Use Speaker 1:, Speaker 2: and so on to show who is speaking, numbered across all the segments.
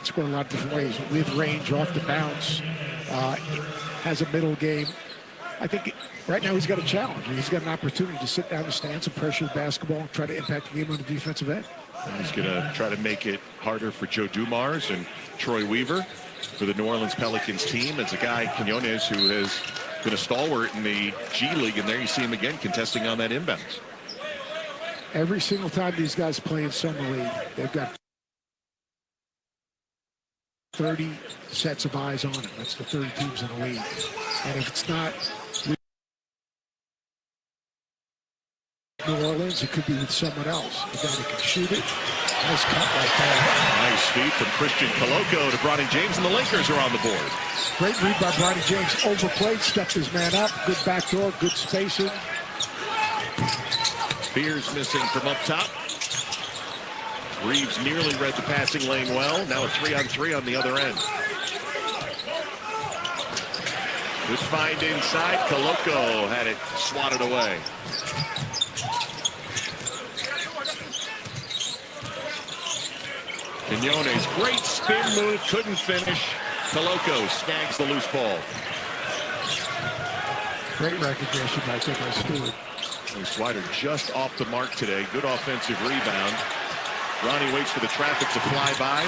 Speaker 1: score a lot of different ways. With range, off the bounce, has a middle game. I think right now he's got a challenge. He's got an opportunity to sit down in the stands and pressure the basketball and try to impact the game on the defensive end.
Speaker 2: And he's going to try to make it harder for Joe Dumars and Troy Weaver for the New Orleans Pelicans team. It's a guy, Quinones, who has been a stalwart in the G League, and there you see him again contesting on that inbounds.
Speaker 1: Every single time these guys play in Summer League, they've got 30 sets of eyes on him. That's the 30 teams in the league. And if it's not New Orleans, it could be with someone else. The guy that can shoot it. Nice cut right there.
Speaker 2: Nice feed from Christian Coloco to Bronny James, and the Lakers are on the board.
Speaker 1: Great read by Bronny James. Overplayed, stepped his man up. Good backdoor, good spacing.
Speaker 2: Spears missing from up top. Reeves nearly read the passing lane well. Now a 3-on-3 on the other end. Good find inside. Coloco had it swatted away. Quinones, great spin move, couldn't finish. Coloco snags the loose ball.
Speaker 1: Great recognition by Stewart.
Speaker 2: Swider just off the mark today. Good offensive rebound. Ronnie waits for the traffic to fly by.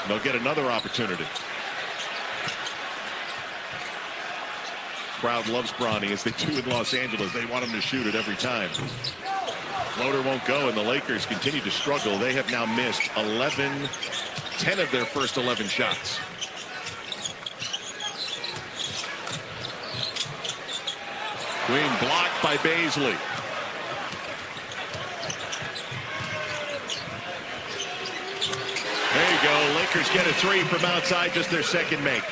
Speaker 2: They'll get another opportunity. Crowd loves Bronny, as they do in Los Angeles. They want him to shoot it every time. Floater won't go, and the Lakers continue to struggle. They have now missed 10 of their first 11 shots. Green blocked by Baisley. There you go. Lakers get a 3 from outside, just their second make.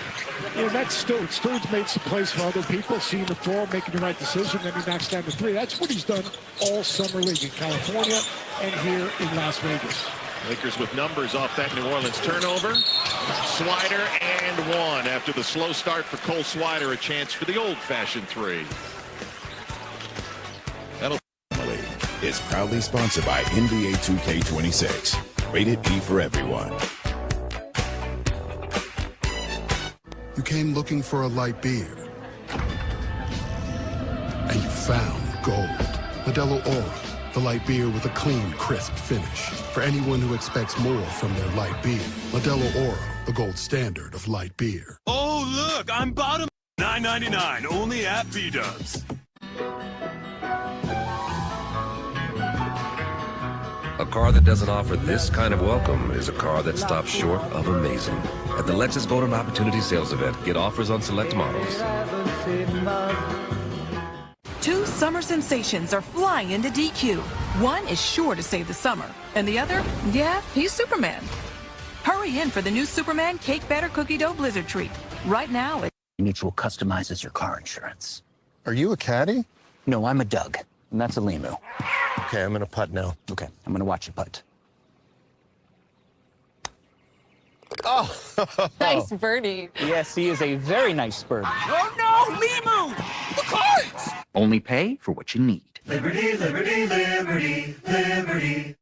Speaker 1: Yeah, that's Stewart. Stewart's made some plays for other people, seeing the floor, making the right decision, then he knocks down the 3. That's what he's done all summer league in California and here in Las Vegas.
Speaker 2: Lakers with numbers off that New Orleans turnover. Swider and 1 after the slow start for Cole Swider. A chance for the old-fashioned 3.
Speaker 3: Is proudly sponsored by NBA 2K26. Rated E for everyone.
Speaker 4: You came looking for a light beer. And you found gold. Modelo Oro, the light beer with a clean, crisp finish. For anyone who expects more from their light beer. Modelo Oro, the gold standard of light beer.
Speaker 5: Oh, look, I'm bottom $9.99, only at B-Dubs.
Speaker 6: A car that doesn't offer this kind of welcome is a car that stops short of amazing. At the Lexus Golden Opportunity Sales Event, get offers on select models.
Speaker 7: 2 summer sensations are flying into DQ. One is sure to save the summer, and the other, yeah, he's Superman. Hurry in for the new Superman Cake Batter Cookie Dough Blizzard Treat. Right now,
Speaker 8: Mutual customizes your car insurance.
Speaker 9: Are you a caddy?
Speaker 8: No, I'm a Doug, and that's a Limu.
Speaker 9: Okay, I'm gonna putt now.
Speaker 8: Okay, I'm gonna watch you putt.
Speaker 9: Oh!
Speaker 10: Nice birdie.
Speaker 8: Yes, he is a very nice birdie.
Speaker 5: Oh no, Limu! The cards!
Speaker 8: Only pay for what you need.
Speaker 11: Liberty, liberty, liberty, liberty.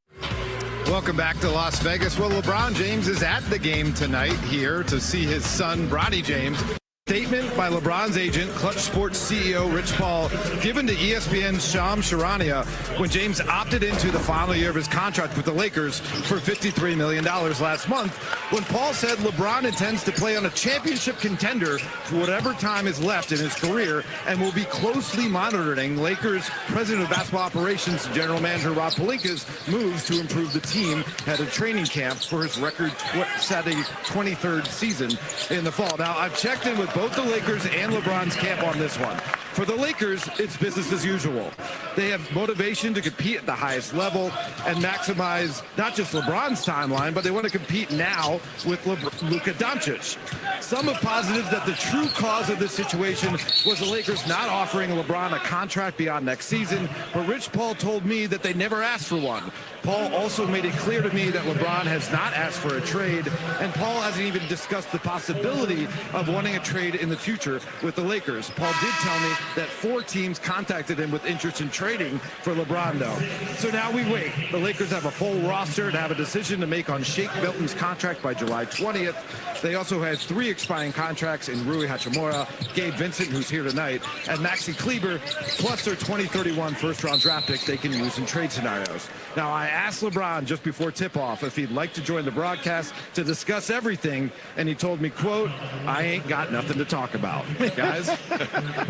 Speaker 12: Welcome back to Las Vegas. Well, LeBron James is at the game tonight here to see his son, Bronny James. Statement by LeBron's agent, Clutch Sports CEO Rich Paul, given to ESPN's Shams Charania when James opted into the final year of his contract with the Lakers for $53 million last month, when Paul said LeBron intends to play on a championship contender for whatever time is left in his career and will be closely monitoring Lakers president of basketball operations, general manager Rob Pelinka's moves to improve the team at a training camp for his record-setting 23rd season in the fall. Now, I've checked in with both the Lakers and LeBron's camp on this one. For the Lakers, it's business as usual. They have motivation to compete at the highest level and maximize not just LeBron's timeline, but they want to compete now with Luka Doncic. Some have posited that the true cause of this situation was the Lakers not offering LeBron a contract beyond next season, but Rich Paul told me that they never asked for one. Paul also made it clear to me that LeBron has not asked for a trade, and Paul hasn't even discussed the possibility of wanting a trade in the future with the Lakers. Paul did tell me that 4 teams contacted him with interest in trading for LeBron, though. So now we wait. The Lakers have a full roster and have a decision to make on Shake Milton's contract by July 20th. They also had 3 expiring contracts in Rui Hachimura, Gabe Vincent, who's here tonight, and Maxi Kleber, plus their 2031 first-round draft pick they can use in trade scenarios. Now, I asked LeBron just before tip-off if he'd like to join the broadcast to discuss everything, and he told me, quote, "I ain't got nothing to talk about." Guys?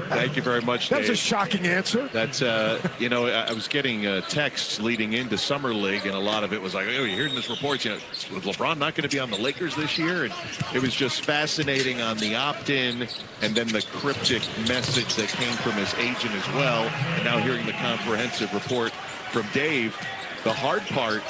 Speaker 2: Thank you very much, Dave.
Speaker 1: That's a shocking answer.
Speaker 2: That's, you know, I was getting texts leading into Summer League, and a lot of it was like, oh, you're hearing this report, you know, was LeBron not going to be on the Lakers this year? And it was just fascinating on the opt-in and then the cryptic message that came from his agent as well. And now hearing the comprehensive report from Dave. The hard part,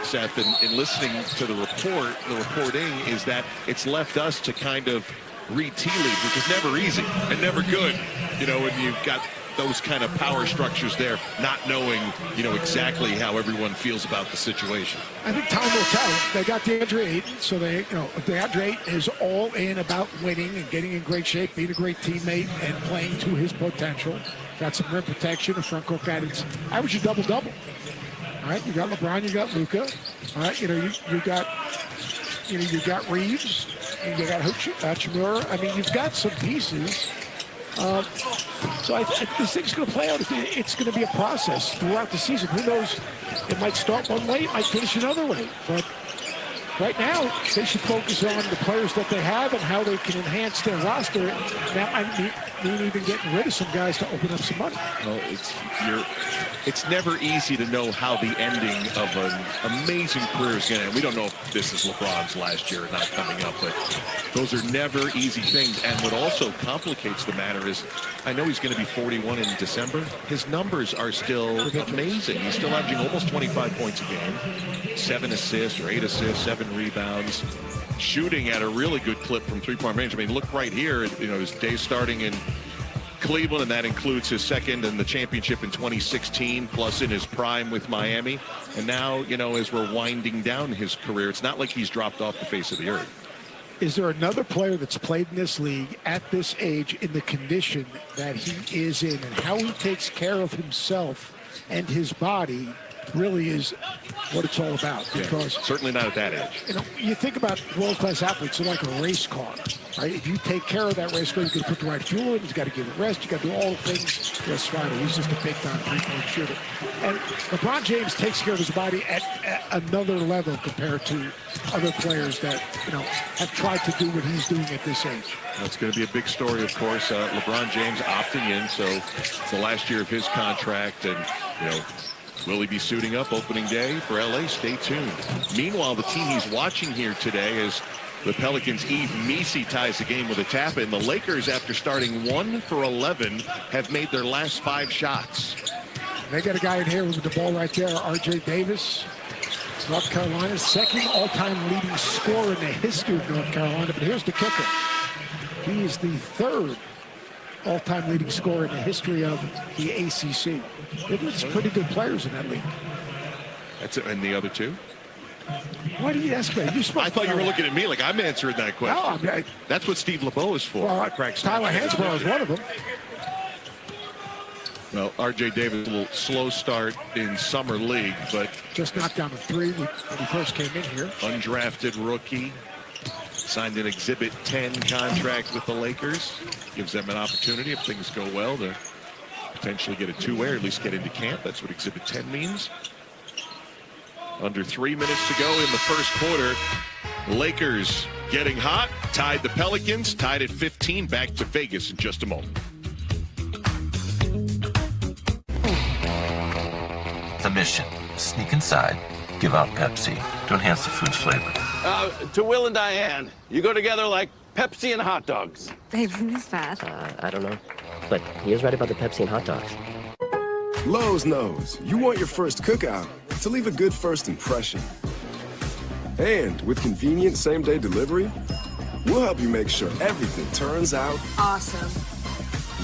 Speaker 2: Seth, in listening to the reporting is that it's left us to kind of read tea leaves, which is never easy and never good, you know, when you've got those kind of power structures there, not knowing, you know, exactly how everyone feels about the situation.
Speaker 1: I think time will tell. They got DeAndre Ayton, so they, you know, DeAndre Ayton is all in about winning and getting in great shape, being a great teammate, and playing to his potential. Got some rim protection, a front court guidance. Average a double-double. All right, you got LeBron, you got Luka. All right, you know, you got Reeves, and you got Hachimura. I mean, you've got some pieces. So this thing's going to play out. It's going to be a process throughout the season. Who knows? It might start one way, it might finish another way. But right now, they should focus on the players that they have and how they can enhance their roster. That might mean even getting rid of some guys to open up some money.
Speaker 2: Well, it's never easy to know how the ending of an amazing career is going to end. We don't know if this is LeBron's last year or not coming up, but those are never easy things. And what also complicates the matter is, I know he's going to be 41 in December. His numbers are still amazing. He's still averaging almost 25 points a game, 7 assists or 8 assists, 7 rebounds, shooting at a really good clip from three-point range. I mean, look right here, you know, his day starting in Cleveland, and that includes his second in the championship in 2016, plus in his prime with Miami. And now, you know, as we're winding down his career, it's not like he's dropped off the face of the earth.
Speaker 1: Is there another player that's played in this league at this age in the condition that he is in, and how he takes care of himself and his body really is what it's all about? Because
Speaker 2: certainly not at that age.
Speaker 1: You know, you think about world-class athletes, they're like a race car, right? If you take care of that race car, you got to put the right fuel in, you got to give it rest, you got to do all the things. Yes, right. He's just a big-time three-point shooter. And LeBron James takes care of his body at another level compared to other players that, you know, have tried to do what he's doing at this age.
Speaker 2: That's going to be a big story, of course. LeBron James opting in, so it's the last year of his contract, and, you know, will he be suiting up opening day for LA? Stay tuned. Meanwhile, the team he's watching here today is the Pelicans. Yves Missi ties the game with a tap in. The Lakers, after starting 1 for 11, have made their last 5 shots.
Speaker 1: They got a guy in here with the ball right there, R.J. Davis, North Carolina's second all-time leading scorer in the history of North Carolina. But here's the kicker. He is the 3rd all-time leading scorer in the history of the ACC. There's pretty good players in that league.
Speaker 2: That's it. And the other 2?
Speaker 1: Why do you ask me?
Speaker 2: I thought you were looking at me like I'm answering that question.
Speaker 1: No, I mean,
Speaker 2: that's what Steve LeBeau is for.
Speaker 1: Well, Tyler Hansbrough is one of them.
Speaker 2: Well, R.J. Davis, a little slow start in Summer League, but
Speaker 1: just knocked down a 3 when he first came in here.
Speaker 2: Undrafted rookie. Signed an Exhibit 10 contract with the Lakers. Gives them an opportunity, if things go well, to potentially get a 2-way, or at least get into camp. That's what Exhibit 10 means. Under 3 minutes to go in the first quarter. Lakers getting hot. Tied the Pelicans. Tied at 15. Back to Vegas in just a moment.
Speaker 13: The mission: sneak inside, give out Pepsi to enhance the food's flavor.
Speaker 14: To Will and Diane, you go together like Pepsi and hot dogs.
Speaker 10: Babe, who is that?
Speaker 15: I don't know. But he is right about the Pepsi and hot dogs.
Speaker 16: Lowe's knows you want your first cookout to leave a good first impression. And with convenient same-day delivery, we'll help you make sure everything turns out
Speaker 10: awesome.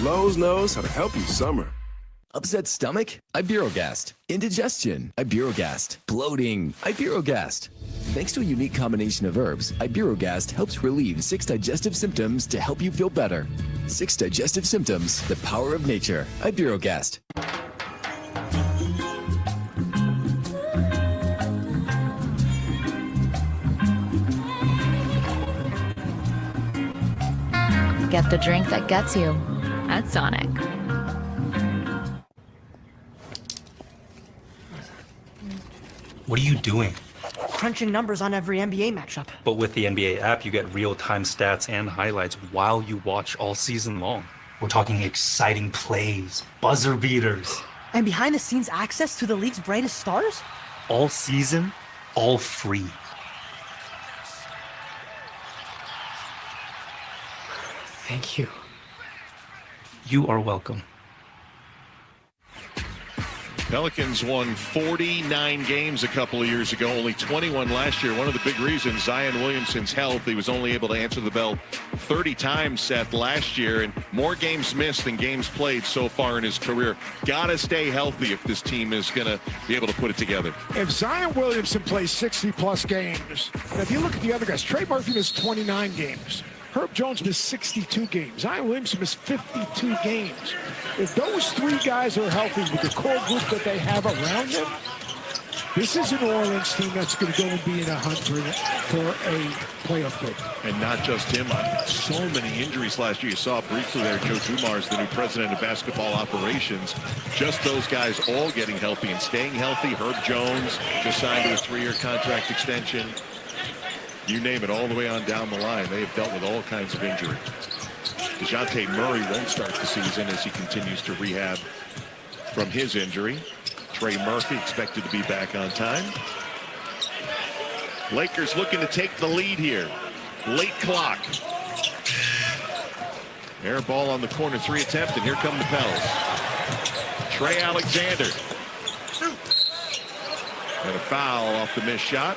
Speaker 16: Lowe's knows how to help you summer.
Speaker 17: Upset stomach? Iberogast. Indigestion? Iberogast. Bloating? Iberogast. Thanks to a unique combination of herbs, Iberogast helps relieve 6 digestive symptoms to help you feel better. 6 digestive symptoms. The power of nature. Iberogast.
Speaker 18: Get the drink that gets you at Sonic.
Speaker 19: What are you doing?
Speaker 20: Crunching numbers on every NBA matchup.
Speaker 19: But with the NBA app, you get real-time stats and highlights while you watch all season long. We're talking exciting plays, buzzer beaters.
Speaker 20: And behind-the-scenes access to the league's brightest stars?
Speaker 19: All season, all free.
Speaker 20: Thank you.
Speaker 19: You are welcome.
Speaker 2: Pelicans won 49 games a couple of years ago, only 21 last year. One of the big reasons, Zion Williamson's health. He was only able to answer the bell 30 times, Seth, last year, and more games missed than games played so far in his career. Gotta stay healthy if this team is gonna be able to put it together.
Speaker 1: If Zion Williamson plays 60-plus games, and if you look at the other guys, Trey Murphy missed 29 games. Herb Jones missed 62 games. Zion Williamson missed 52 games. If those three guys are healthy with the core group that they have around them, this is a New Orleans team that's going to go and be in a hunt for a playoff bid.
Speaker 2: And not just him. So many injuries last year. You saw briefly there, Joe Dumars, the new president of basketball operations. Just those guys all getting healthy and staying healthy. Herb Jones just signed to a 3-year contract extension. You name it, all the way on down the line. They have dealt with all kinds of injury. DeJounte Murray won't start the season as he continues to rehab from his injury. Trey Murphy expected to be back on time. Lakers looking to take the lead here. Late clock. Air ball on the corner 3 attempt, and here come the Pels. Trey Alexander. And a foul off the missed shot.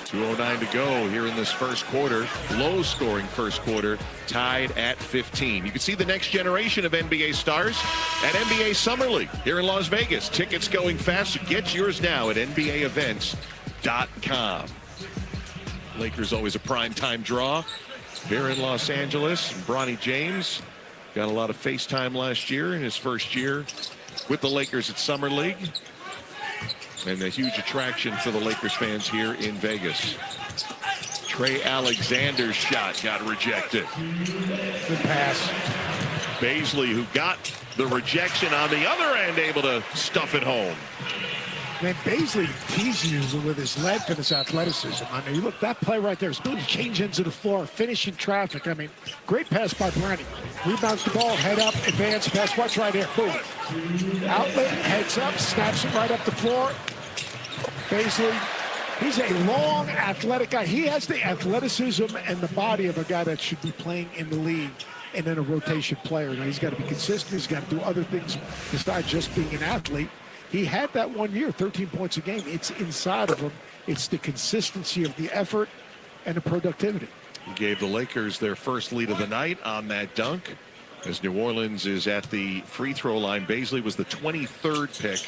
Speaker 2: 2:09 to go here in this first quarter. Low-scoring first quarter, tied at 15. You can see the next generation of NBA stars at NBA Summer League here in Las Vegas. Tickets going fast, so get yours now at NBAevents.com. Lakers always a primetime draw here in Los Angeles. And Bronny James got a lot of FaceTime last year in his first year with the Lakers at Summer League. And a huge attraction for the Lakers fans here in Vegas. Trey Alexander's shot got rejected.
Speaker 1: Good pass.
Speaker 2: Baisley, who got the rejection on the other end, able to stuff it home.
Speaker 1: Man, Baisley teases you with his length and his athleticism. I mean, look, that play right there, his ability to change ends of the floor, finish in traffic. I mean, great pass by Bronny. Rebounds the ball, head up, advance pass. Watch right here. Boom. Outlet, heads up, snaps it right up the floor. Baisley, he's a long, athletic guy. He has the athleticism and the body of a guy that should be playing in the league and then a rotation player. Now, he's got to be consistent. He's got to do other things besides just being an athlete. He had that 1 year, 13 points a game. It's inside of him. It's the consistency of the effort and the productivity.
Speaker 2: He gave the Lakers their first lead of the night on that dunk. As New Orleans is at the free throw line. Baisley was the 23rd pick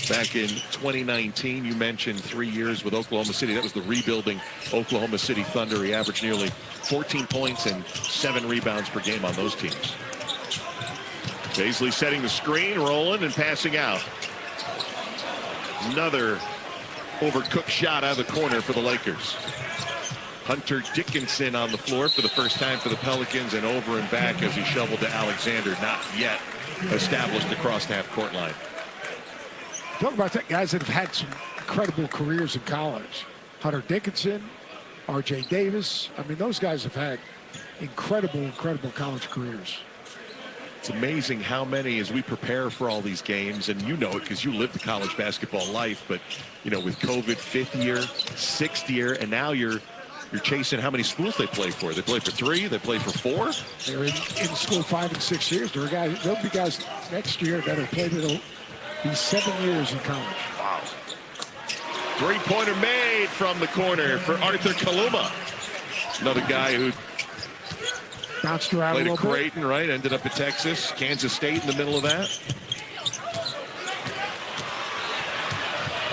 Speaker 2: back in 2019. You mentioned 3 years with Oklahoma City. That was the rebuilding Oklahoma City Thunder. He averaged nearly 14 points and 7 rebounds per game on those teams. Baisley setting the screen, rolling and passing out. Another overcooked shot out of the corner for the Lakers. Hunter Dickinson on the floor for the first time for the Pelicans, and over and back as he shoveled to Alexander, not yet established across the half-court line.
Speaker 1: Talk about that, guys that have had some incredible careers in college. Hunter Dickinson, R.J. Davis. I mean, those guys have had incredible college careers.
Speaker 2: It's amazing how many, as we prepare for all these games, and you know it because you lived the college basketball life, but, you know, with COVID, 5th year, 6th year, and now you're chasing how many schools they play for. They play for 3, they play for 4.
Speaker 1: They're in school 5 and 6 years. There'll be guys next year that have played it'll be 7 years in college.
Speaker 2: Wow. Three-pointer made from the corner for Arthur Kaluma. Another guy who
Speaker 1: bounced around
Speaker 2: played
Speaker 1: a
Speaker 2: at
Speaker 1: little
Speaker 2: Creighton, right? Ended up at Texas, Kansas State in the middle of that.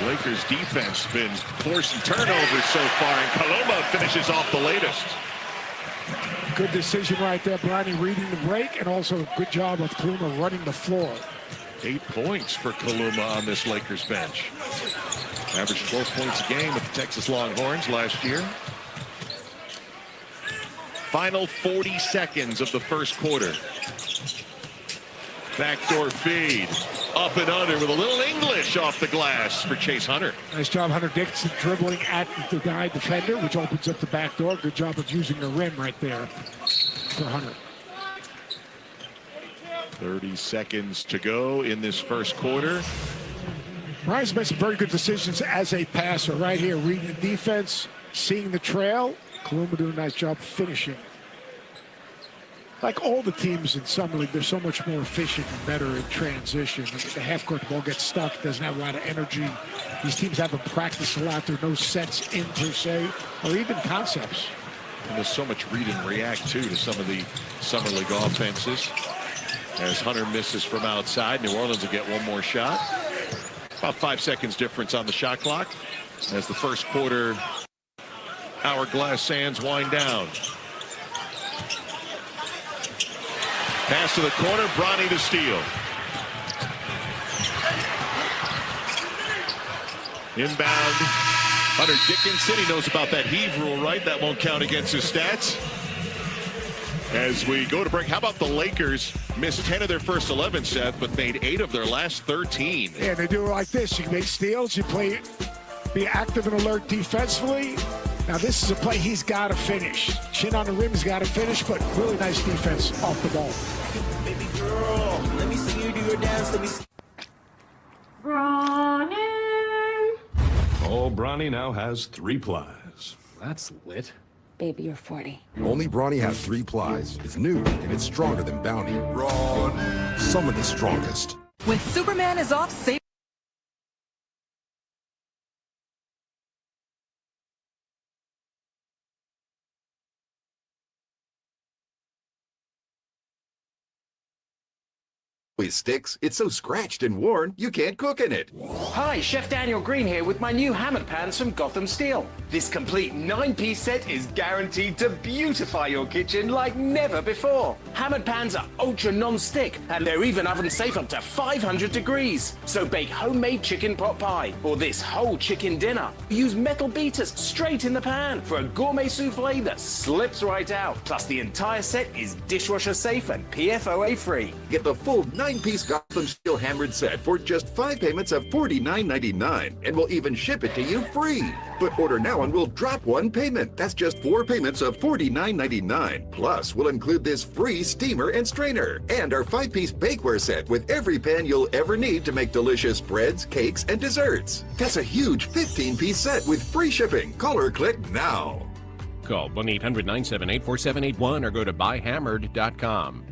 Speaker 2: Lakers defense been forcing turnovers so far, and Kaluma finishes off the latest.
Speaker 1: Good decision right there, Bronny reading the break, and also a good job of Kaluma running the floor.
Speaker 2: 8 points for Kaluma on this Lakers bench. Averaged 12 points a game with the Texas Longhorns last year. Final 40 seconds of the first quarter. Backdoor feed. Up and under with a little English off the glass for Chase Hunter.
Speaker 1: Nice job, Hunter Dixon, dribbling at the guy defender, which opens up the back door. Good job of using the rim right there for Hunter.
Speaker 2: 30 seconds to go in this first quarter.
Speaker 1: Ryan's made some very good decisions as a passer right here, reading the defense, seeing the trail. Kaluma doing a nice job finishing. Like all the teams in Summer League, they're so much more efficient and better in transition. The half-court ball gets stuck, doesn't have a lot of energy. These teams haven't practiced a lot. There are no sets in per se, or even concepts.
Speaker 2: And there's so much read and react, too, to some of the Summer League offenses. As Hunter misses from outside, New Orleans will get one more shot. About 5 seconds difference on the shot clock as the first quarter hourglass sands wind down. Pass to the corner, Bronny to steal. Inbound, Hunter Dickinson. He knows about that heave rule, right? That won't count against his stats. As we go to break, how about the Lakers? Missed 10 of their first 11, Seth, but made 8 of their last 13.
Speaker 1: Yeah, they do it like this. You can make steals, you be active and alert defensively. Now this is a play he's got to finish. Chin on the rim, he's got to finish, but really nice defense off the ball.
Speaker 11: Baby girl, let me see you do your dance. Let me see.
Speaker 21: Bronny.
Speaker 5: Oh, Bronny now has 3 plies.
Speaker 17: That's lit.
Speaker 21: Baby, you're 40.
Speaker 3: Only Bronny has 3 plies. It's new and it's stronger than Bounty. Bronny. Some of the strongest.
Speaker 7: When Superman is off, save.
Speaker 3: Sticks, it's so scratched and worn, you can't cook in it.
Speaker 22: Hi, Chef Daniel Green here with my new hammered pans from Gotham Steel. This complete 9-piece set is guaranteed to beautify your kitchen like never before. Hammered pans are ultra non-stick and they're even oven safe up to 500 degrees. So bake homemade chicken pot pie or this whole chicken dinner. Use metal beaters straight in the pan for a gourmet souffle that slips right out. Plus the entire set is dishwasher safe and PFOA free.
Speaker 3: Get the full 9-piece Gotham Steel hammered set for just 5 payments of $49.99, and we'll even ship it to you free. But order now and we'll drop 1 payment. That's just 4 payments of $49.99. Plus, we'll include this free steamer and strainer, and our 5-piece bakeware set with every pan you'll ever need to make delicious breads, cakes, and desserts. That's a huge 15-piece set with free shipping. Call or click now.
Speaker 23: Call 1-800-978-4781 or go to buyhammered.com.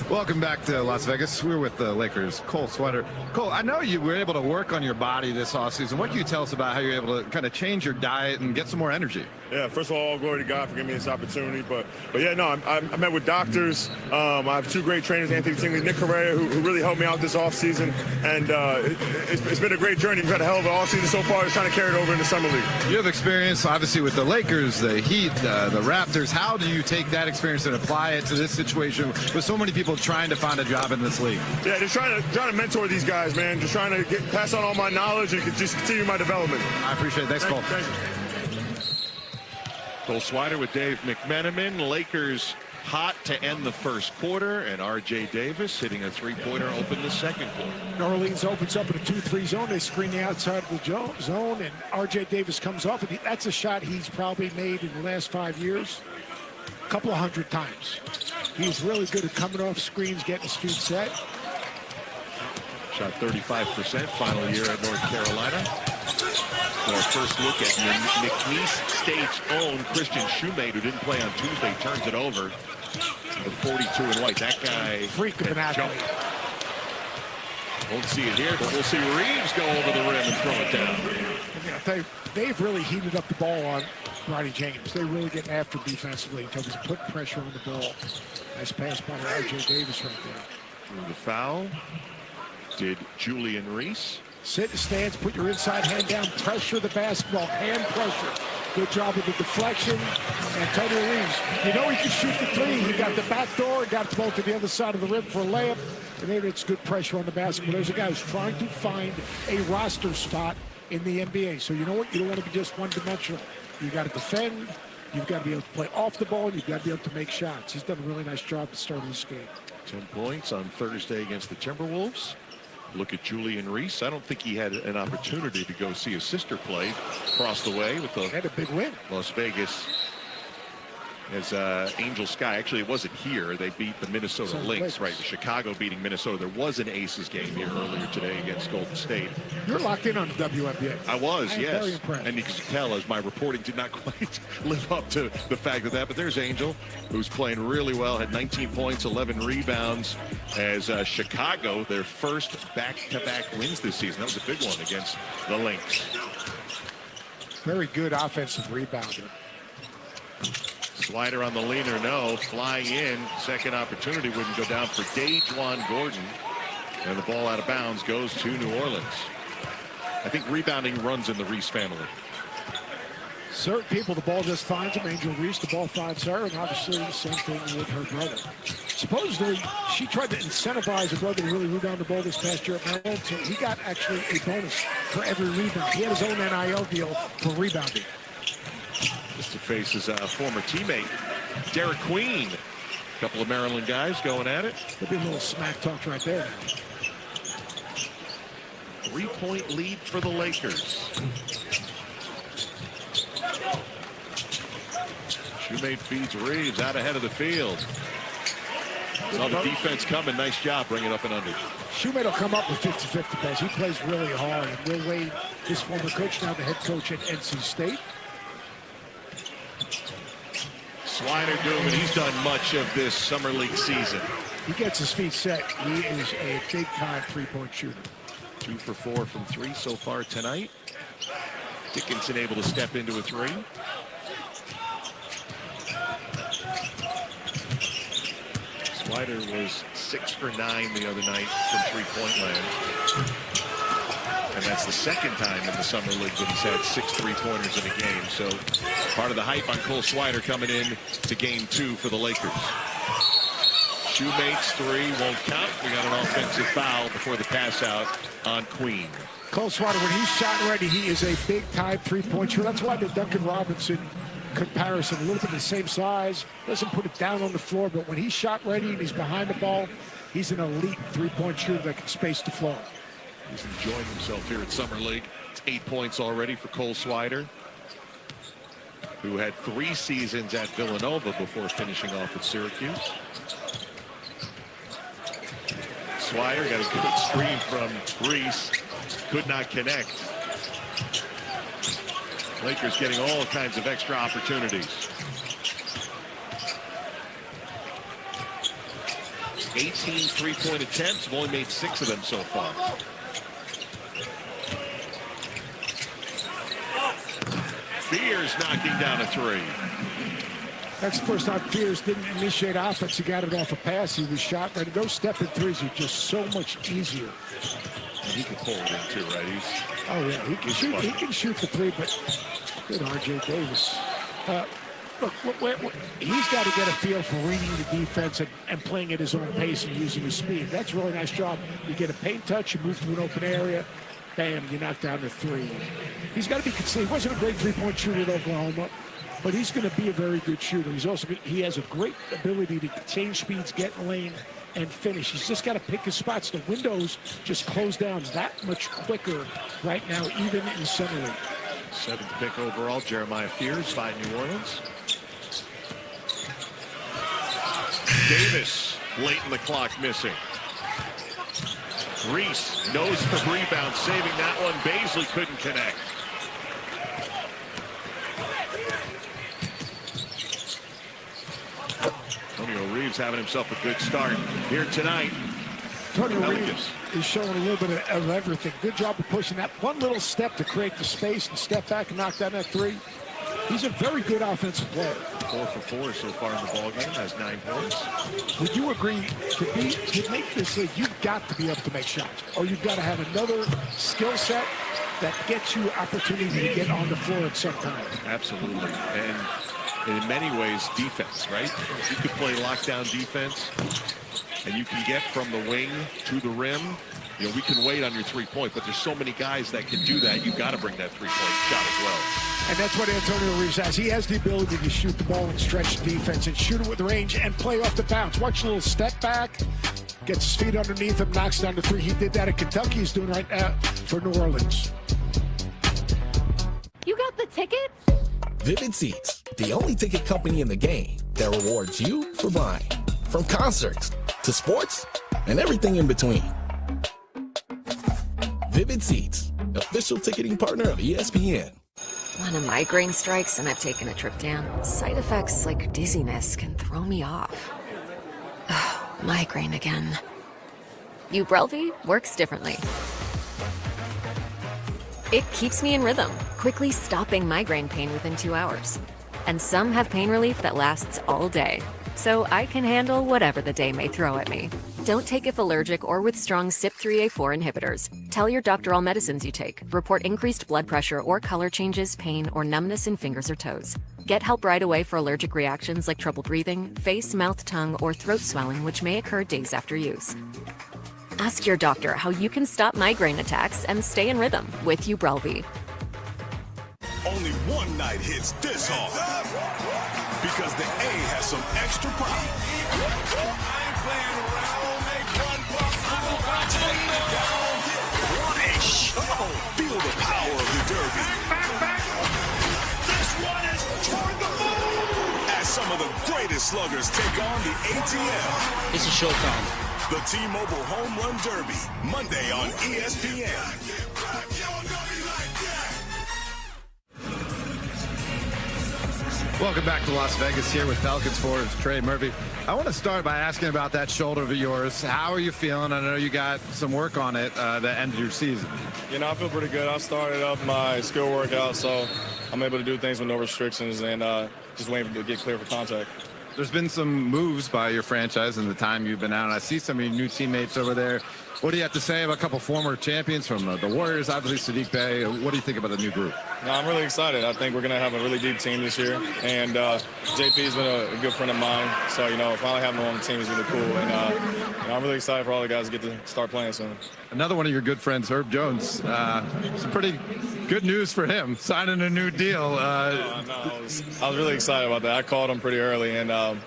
Speaker 12: Welcome back to Las Vegas. We're with the Lakers' Cole Sweater. Cole, I know you were able to work on your body this offseason. What can you tell us about how you're able to kind of change your diet and get some more energy?
Speaker 24: Yeah, first of all, glory to God for giving me this opportunity. But yeah, no, I met with doctors. I have 2 great trainers, Anthony Tingley, Nick Correa, who really helped me out this offseason. And it's been a great journey. We've had a hell of an offseason so far. Just trying to carry it over in the Summer League.
Speaker 12: You have experience, obviously, with the Lakers, the Heat, the Raptors. How do you take that experience and apply it to this situation with so many people trying to find a job in this league?
Speaker 24: Yeah, just trying to mentor these guys, man. Just trying to pass on all my knowledge and just continue my development.
Speaker 12: I appreciate it. Thanks, Cole.
Speaker 24: Thank you.
Speaker 2: Cole Swider with Dave McMenamin. Lakers hot to end the first quarter, and R.J. Davis hitting a 3-pointer open the second quarter.
Speaker 1: New Orleans opens up in a 2-3 zone. They screen the outside of the zone, and R.J. Davis comes off, and that's a shot he's probably made in the last 5 years a couple of 100 times. He's really good at coming off screens, getting his feet set.
Speaker 2: Shot 35% final year at North Carolina. Our first look at McNeese State's own Christian Shoemate, who didn't play on Tuesday, turns it over with 42 in white. That guy
Speaker 1: freak of an athlete.
Speaker 2: Won't see it here, but we'll see Reeves go over the rim and throw it down.
Speaker 1: They've really heated up the ball on Bronny James. They're really getting after defensively until he's putting pressure on the ball. Nice pass by R.J. Davis right there.
Speaker 2: Through the foul did Julian Reese.
Speaker 1: Sit in the stands, put your inside hand down, pressure the basketball, hand pressure. Good job with the deflection. Antonio Reeves, you know he can shoot the three. He got the back door, got the ball to the other side of the rim for a layup. And then it's good pressure on the basketball. There's a guy who's trying to find a roster spot in the NBA. So you know what? You don't want to be just one-dimensional. You got to defend. You've got to be able to play off the ball. And you've got to be able to make shots. He's done a really nice job at starting this game.
Speaker 2: 10 points on Thursday against the Timberwolves. Look at Julian Reese. I don't think he had an opportunity to go see his sister play across the way with the
Speaker 1: had a big win.
Speaker 2: Las Vegas as Angel Sky. Actually, it wasn't here. They beat the Minnesota Lynx, right? Chicago beating Minnesota. There was an Aces game here earlier today against Golden State.
Speaker 1: You're locked in on the WNBA.
Speaker 2: I was, yes.
Speaker 1: Very impressed.
Speaker 2: And you can tell as my reporting did not quite live up to the fact of that. But there's Angel, who's playing really well, had 19 points, 11 rebounds, as Chicago, their first back-to-back wins this season. That was a big one against the Lynx.
Speaker 1: Very good offensive rebounder.
Speaker 2: Slider on the leaner, no. Flying in, second opportunity wouldn't go down for Dajuan Gordon. And the ball out of bounds goes to New Orleans. I think rebounding runs in the Reese family.
Speaker 1: Certain people, the ball just finds them. Angel Reese, the ball finds her, and obviously the same thing with her brother. Supposedly, she tried to incentivize her brother to really rebound the ball this past year at Maryland, so he got actually a bonus for every rebound. He had his own NIL deal for rebounding.
Speaker 2: Just to face his former teammate, Derek Queen. A couple of Maryland guys going at it.
Speaker 1: There'll be a little smack talk right there.
Speaker 2: 3-point lead for the Lakers. Shoemate feeds Reeves out ahead of the field. Saw the defense coming. Nice job bringing it up and under.
Speaker 1: Shoemate will come up with 50-50 pass. He plays really hard. And Will Wade, his former coach, now the head coach at NC State.
Speaker 2: Slider doing what he's done much of this summer league season.
Speaker 1: He gets his feet set. He is a big-time three-point shooter.
Speaker 2: 2 for 4 from 3 so far tonight. Dickinson able to step into a 3. Slider was 6 for 9 the other night from three-point land. And that's the second time in the summer league that he's had 6 3-pointers in a game. So part of the hype on Cole Slider coming in to game 2 for the Lakers. Shoemate's 3 won't count. We got an offensive foul before the pass out on Queen.
Speaker 1: Cole Slider, when he's shot ready, he is a big-time three-point shooter. That's why the Duncan Robinson comparison, a little bit the same size, doesn't put it down on the floor, but when he's shot ready and he's behind the ball, he's an elite three-point shooter that can space the floor.
Speaker 2: He's enjoying himself here at Summer League. It's 8 points already for Cole Slider, who had 3 seasons at Villanova before finishing off at Syracuse. Slider got a good screen from Reese. Could not connect. Lakers getting all kinds of extra opportunities. 18 3-point attempts. Have only made 6 of them so far. Fears knocking down a 3.
Speaker 1: That's the first time Fears didn't initiate offense. He got it off a pass. He was shot ready. Those step-in threes are just so much easier.
Speaker 2: And he can pull it in too, right?
Speaker 1: Oh yeah, he can shoot. He can shoot the 3, but good R.J. Davis. Look, he's got to get a feel for reading the defense and playing at his own pace and using his speed. That's a really nice job. You get a paint touch, you move to an open area, bam, you knock down the 3. He's got to be considered. He wasn't a great three-point shooter at Oklahoma, but he's going to be a very good shooter. He has a great ability to change speeds, get in lane, and finish. He's just got to pick his spots. The windows just close down that much quicker right now, even in Summer League.
Speaker 2: 7th pick overall, Jeremiah Fears by New Orleans. Davis, late in the clock, missing. Reese, nose for rebound, saving that one. Baisley couldn't connect. Antonio Reeves having himself a good start here tonight.
Speaker 1: Antonio Reeves is showing a little bit of everything. Good job of pushing that one little step to create the space and step back and knock down that 3. He's a very good offensive player.
Speaker 2: 4 for 4 so far in the ballgame, has 9 points.
Speaker 1: Would you agree, to make this league, you've got to be able to make shots, or you've got to have another skill set that gets you opportunity to get on the floor at some time?
Speaker 2: Absolutely. And in many ways, defense, right? You could play lockdown defense, and you can get from the wing to the rim. You know, we can wait on your three-point, but there's so many guys that can do that. You've got to bring that three-point shot as well.
Speaker 1: And that's what Antonio Reeves has. He has the ability to shoot the ball and stretch defense and shoot it with range and play off the bounce. Watch a little step back, gets his feet underneath him, knocks down the three. He did that at Kentucky. He's doing right now for New Orleans.
Speaker 10: You got the tickets?
Speaker 17: Vivid Seats, the only ticket company in the game that rewards you for buying. From concerts to sports and everything in between. Vivid Seats, official ticketing partner of ESPN.
Speaker 4: When a migraine strikes and I've taken a trip down, side effects like dizziness can throw me off. Ugh, migraine again. Ubrelvy works differently. It keeps me in rhythm, quickly stopping migraine pain within 2 hours. And some have pain relief that lasts all day, so I can handle whatever the day may throw at me. Don't take if allergic or with strong CYP3A4 inhibitors. Tell your doctor all medicines you take. Report increased blood pressure or color changes, pain, or numbness in fingers or toes. Get help right away for allergic reactions like trouble breathing, face, mouth, tongue, or throat swelling, which may occur days after use. Ask your doctor how you can stop migraine attacks and stay in rhythm with Ubrelvy.
Speaker 5: Only one night hits this hard because the A has some extra pop. What a show! Feel the power of the Derby. This one is toward the moon! As some of the greatest sluggers take on the ATL.
Speaker 6: It's a showtime.
Speaker 5: The T-Mobile Home Run Derby, Monday on ESPN.
Speaker 12: Welcome back to Las Vegas here with Pelicans forward Trey Murphy. I want to start by asking about that shoulder of yours. How are you feeling? I know you got some work on it that ended your season.
Speaker 24: You know, I feel pretty good. I started up my skill workout, so I'm able to do things with no restrictions and just waiting to get clear for contact.
Speaker 12: There's been some moves by your franchise in the time you've been out, and I see some of your new teammates over there. What do you have to say about a couple former champions from the Warriors, obviously Sadiq Bey? What do you think about the new group?
Speaker 24: No, I'm really excited. I think we're going to have a really deep team this year, and JP's been a good friend of mine, so, you know, finally having him on the team is really cool, and you know, I'm really excited for all the guys to get to start playing soon.
Speaker 12: Another one of your good friends, Herb Jones, some pretty good news for him, signing a new deal.
Speaker 24: I was really excited about that. I called him pretty early, and I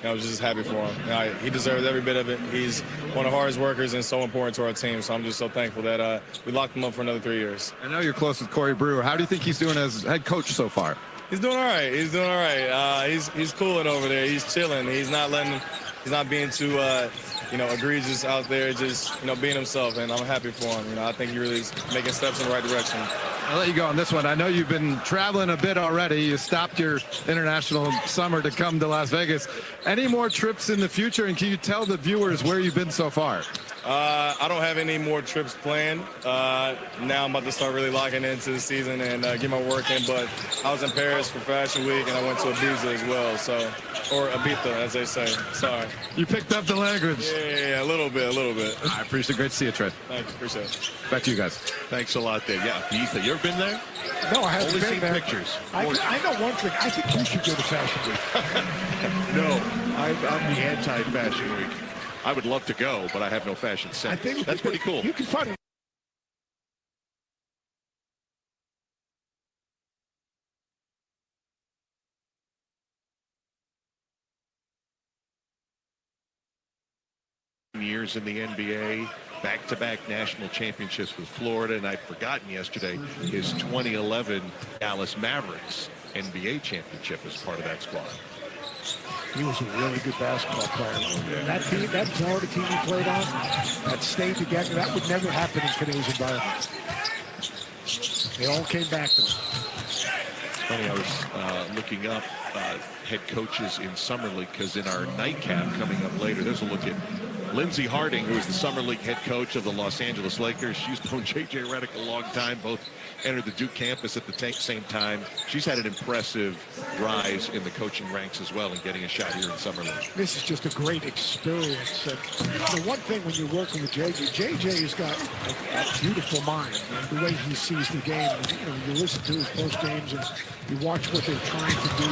Speaker 24: was just happy for him. You know, he deserves every bit of it. He's one of the hardest workers and so important to our team, so I'm just so thankful that we locked him up for another 3 years.
Speaker 12: I know you're close with Corey Brewer. How do you think he's doing as head coach so far?
Speaker 24: He's doing all right. He's doing all right. He's cooling over there. He's chilling. He's not being too you know, egregious out there, just, you know, being himself, and I'm happy for him. You know, I think he really is making steps in the right direction.
Speaker 12: I'll let you go on this one. I know you've been traveling a bit already. You stopped your international summer to come to Las Vegas. Any more trips in the future, and can you tell the viewers where you've been so far?
Speaker 24: I don't have any more trips planned. Now I'm about to start really locking into the season and get my work in, but I was in Paris for Fashion Week, and I went to Ibiza as well, so, or Ibiza, as they say. Sorry.
Speaker 12: You picked up the language.
Speaker 24: Yeah, a little bit.
Speaker 12: I appreciate it. Great to see you, Trey.
Speaker 24: Thank you. Appreciate it.
Speaker 12: Back to you guys.
Speaker 2: Thanks a lot, Dave. Yeah, Ibiza. You ever been there?
Speaker 1: No, I haven't
Speaker 2: Only
Speaker 1: been
Speaker 2: seen
Speaker 1: there.
Speaker 2: pictures.
Speaker 1: I know one thing. I think you should go to Fashion Week.
Speaker 2: No, I'm the anti-Fashion Week. I would love to go, but I have no fashion sense.
Speaker 1: I think
Speaker 2: that's pretty cool.
Speaker 1: You can find it.
Speaker 2: Years in the NBA, back-to-back national championships with Florida, and I'd forgotten yesterday his 2011 Dallas Mavericks NBA championship as part of that squad.
Speaker 1: He was a really good basketball player. That team, that Florida team he played on, that stayed together, that would never happen in today's environment. They all came back to him.
Speaker 2: It's funny, I was looking up head coaches in Summer League, because in our nightcap coming up later, there's a look at Lindsey Harding, who is the Summer League head coach of the Los Angeles Lakers. She's known J.J. Redick a long time. Both entered the Duke campus at the same time. She's had an impressive rise in the coaching ranks as well and getting a shot here in Summer League.
Speaker 1: This is just a great experience. And the one thing when you're working with J.J. has got a beautiful mind. And the way he sees the game, you listen to his post games and you watch what they're trying to do.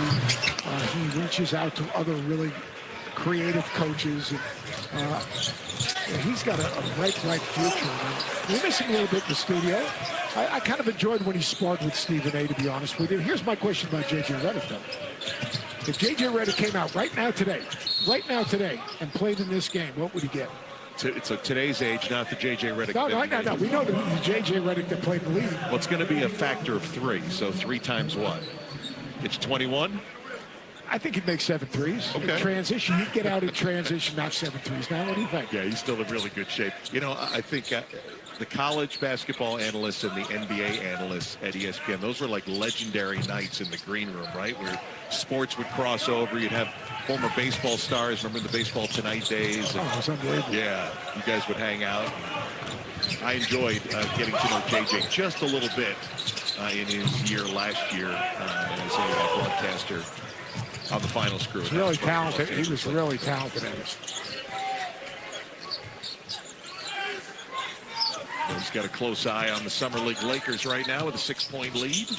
Speaker 1: He reaches out to other really creative coaches. And he's got a bright future. We miss him a little bit in the studio. I kind of enjoyed when he sparred with Stephen A., to be honest with you. Here's my question about J.J. Redick, though. If J.J. Redick came out right now today, and played in this game, what would he get?
Speaker 2: It's today's age, not the J.J. Redick.
Speaker 1: No. We know the J.J. Redick that played in the league.
Speaker 2: Well, it's going to be a factor of 3. So 3 times what? It's 21?
Speaker 1: I think he'd make 7 threes.
Speaker 2: Okay.
Speaker 1: In transition, he'd get out in transition, not 7 threes. Now, what do you think?
Speaker 2: Yeah, he's still in really good shape. I think the college basketball analysts and the NBA analysts at ESPN, those were like legendary nights in the green room, right? Where sports would cross over. You'd have former baseball stars. Remember the Baseball Tonight days?
Speaker 1: Oh, it was unbelievable.
Speaker 2: Yeah, you guys would hang out. I enjoyed getting to know JJ just a little bit in his year last year as a broadcaster on the finals crew.
Speaker 1: He's really talented. He was really talented at it.
Speaker 2: He's got a close eye on the Summer League Lakers right now with a 6-point lead.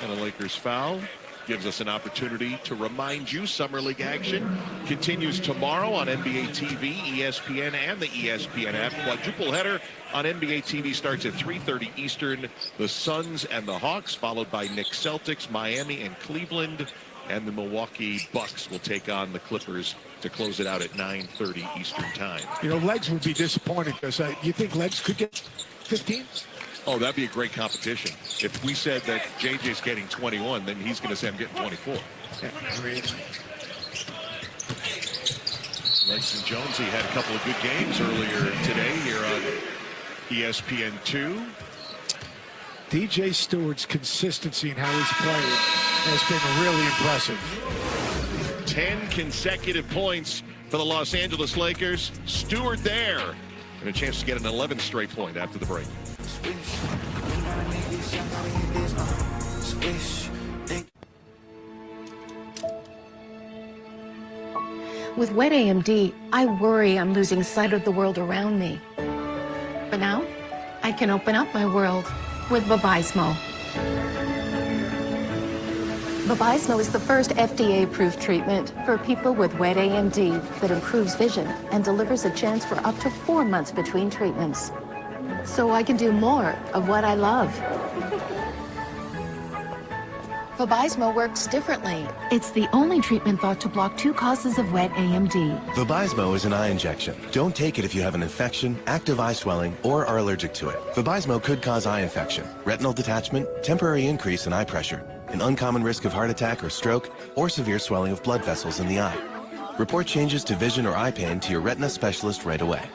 Speaker 2: And a Lakers foul gives us an opportunity to remind you Summer League action continues tomorrow on NBA TV, ESPN, and the ESPN app. Quadruple header on NBA TV starts at 3:30 Eastern. The Suns and the Hawks, followed by Knicks, Celtics, Miami, and Cleveland. And the Milwaukee Bucks will take on the Clippers to close it out at 9:30 Eastern time.
Speaker 1: Legs would be disappointed because you think Legs could get 15?
Speaker 2: Oh, that'd be a great competition. If we said that JJ's getting 21, then he's going to say I'm getting 24.
Speaker 1: Yeah,
Speaker 2: Legs and Jonesy had a couple of good games earlier today here on ESPN2.
Speaker 1: DJ Stewart's consistency in how he's played has been really impressive.
Speaker 2: 10 consecutive points for the Los Angeles Lakers. Stewart there. And a chance to get an 11th straight point after the break.
Speaker 6: With wet AMD, I worry I'm losing sight of the world around me. But now, I can open up my world with Vabysmo. Vabysmo is the first FDA-approved treatment for people with wet AMD that improves vision and delivers a chance for up to 4 months between treatments. So I can do more of what I love. Vabysmo works differently. It's the only treatment thought to block 2 causes of wet AMD.
Speaker 8: Vabysmo is an eye injection. Don't take it if you have an infection, active eye swelling, or are allergic to it. Vabysmo could cause eye infection, retinal detachment, temporary increase in eye pressure, an uncommon risk of heart attack or stroke, or severe swelling of blood vessels in the eye. Report changes to vision or eye pain to your retina specialist right away.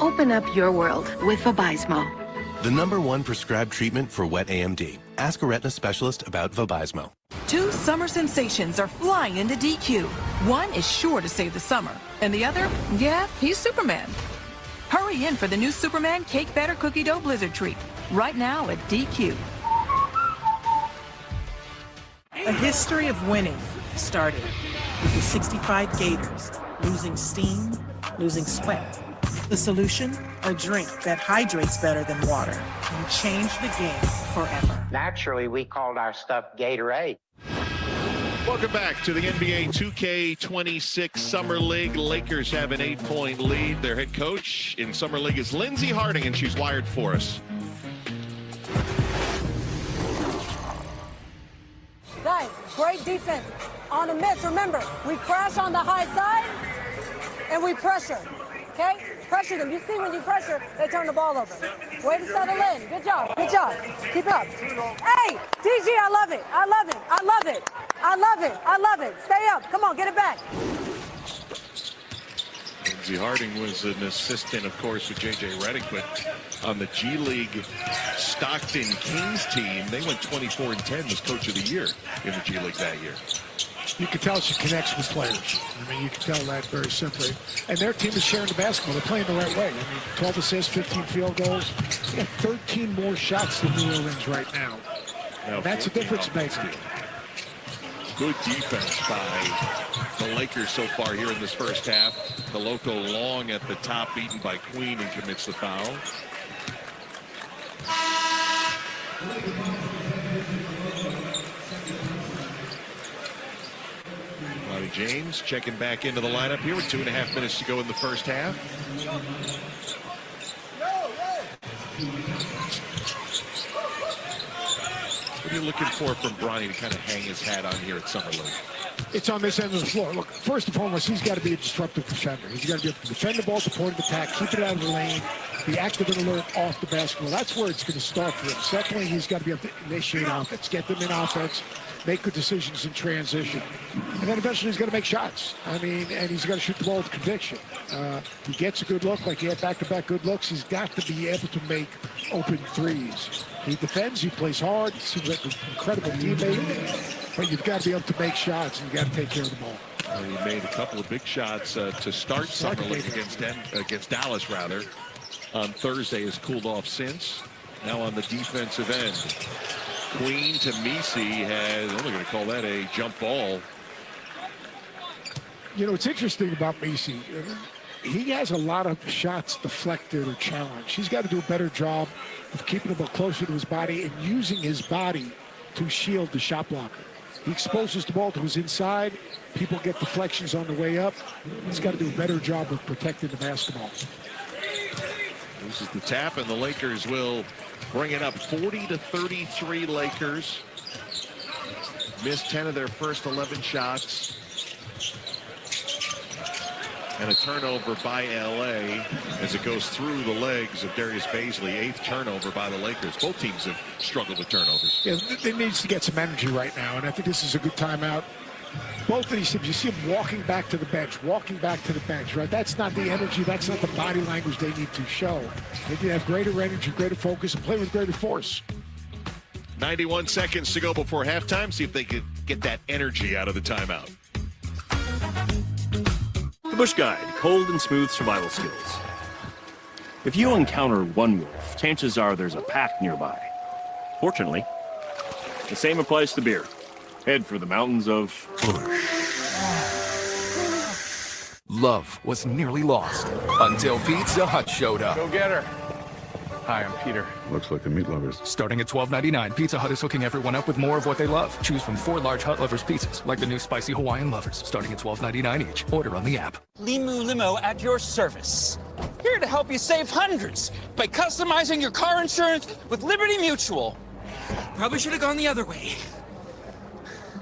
Speaker 6: Open up your world with Vabysmo.
Speaker 8: The #1 prescribed treatment for wet AMD. Ask a retina specialist about Vabysmo.
Speaker 7: 2 summer sensations are flying into DQ. One is sure to save the summer, and the other, yeah, he's Superman. Hurry in for the new Superman Cake Batter Cookie Dough Blizzard Treat, right now at DQ.
Speaker 9: A history of winning started with the 65 Gators, losing steam, losing sweat. The solution? A drink that hydrates better than water and changed the game forever.
Speaker 21: Naturally, we called our stuff Gatorade.
Speaker 2: Welcome back to the NBA 2K26 Summer League. Lakers have an 8-point lead. Their head coach in Summer League is Lindsey Harding, and she's wired for us.
Speaker 25: Guys, great defense. On a miss, remember, we crash on the high side and we pressure, okay? Pressure them. You see when you pressure, they turn the ball over. Way to settle in. Good job. Good job. Keep it up. Hey, DG, I love it. I love it. I love it. I love it. I love it. Stay up. Come on, get it back.
Speaker 2: Lindsey Harding was an assistant, of course, with J.J. Redick, but on the G League Stockton Kings team, they went 24-10 as Coach of the Year in the G League that year.
Speaker 1: You can tell she connects with players. I mean, you can tell that very simply. And their team is sharing the basketball. They're playing the right way. I mean, 12 assists, 15 field goals. They got 13 more shots than New Orleans right now. That's a difference maker.
Speaker 2: Good defense by the Lakers so far here in this first half. Koloko long at the top, beaten by Queen, and commits the foul. Bronny James checking back into the lineup here with 2.5 minutes to go in the first half. What are you looking for from Bronny to kind of hang his hat on here at Summer League?
Speaker 1: It's on this end of the floor. Look, first and foremost, he's got to be a disruptive defender. He's got to be able to defend the ball at the point of attack, keep it out of the lane, be active and alert off the basketball. That's where it's going to start for him. Secondly, he's got to be able to initiate offense, get them in offense, make good decisions in transition. And then eventually he's got to make shots. I mean, and he's got to shoot the ball with conviction. He gets a good look, like he had back-to-back good looks. He's got to be able to make open threes. He defends, he plays hard, he seems like an incredible teammate, but you've got to be able to make shots, and you've got to take care of the ball.
Speaker 2: He made a couple of big shots to start Summer League against Dallas, rather. On Thursday has cooled off since. Now on the defensive end. Queen to Misi has, I'm going to call that a jump ball.
Speaker 1: You know, what's interesting about Misi, he has a lot of shots deflected or challenged. He's got to do a better job of keeping the ball closer to his body and using his body to shield the shot blocker. He exposes the ball to his inside. People get deflections on the way up. He's got to do a better job of protecting the basketball.
Speaker 2: This is the tap, and the Lakers will bring it up 40-33 Lakers. Missed 10 of their first 11 shots. And a turnover by LA as it goes through the legs of Darius Bazley. 8th turnover by the Lakers. Both teams have struggled with turnovers.
Speaker 1: Yeah, they needs to get some energy right now, and I think this is a good timeout. Both of these teams, you see them walking back to the bench, right? That's not the energy, that's not the body language they need to show. They need to have greater energy, greater focus, and play with greater force.
Speaker 2: 91 seconds to go before halftime. See if they could get that energy out of the timeout.
Speaker 13: The Bush Guide, cold and smooth survival skills. If you encounter one wolf, chances are there's a pack nearby. Fortunately, the same applies to beer. Head for the mountains of Bush.
Speaker 14: Love was nearly lost until Pizza Hut showed up.
Speaker 15: Go get her. Hi, I'm Peter.
Speaker 16: Looks like the meat lovers.
Speaker 14: Starting at $12.99, Pizza Hut is hooking everyone up with more of what they love. Choose from 4 large Hut Lovers pizzas, like the new Spicy Hawaiian Lovers, starting at $12.99 each. Order on the app.
Speaker 18: Limu Limo at your service. Here to help you save hundreds by customizing your car insurance with Liberty Mutual. Probably should have gone the other way.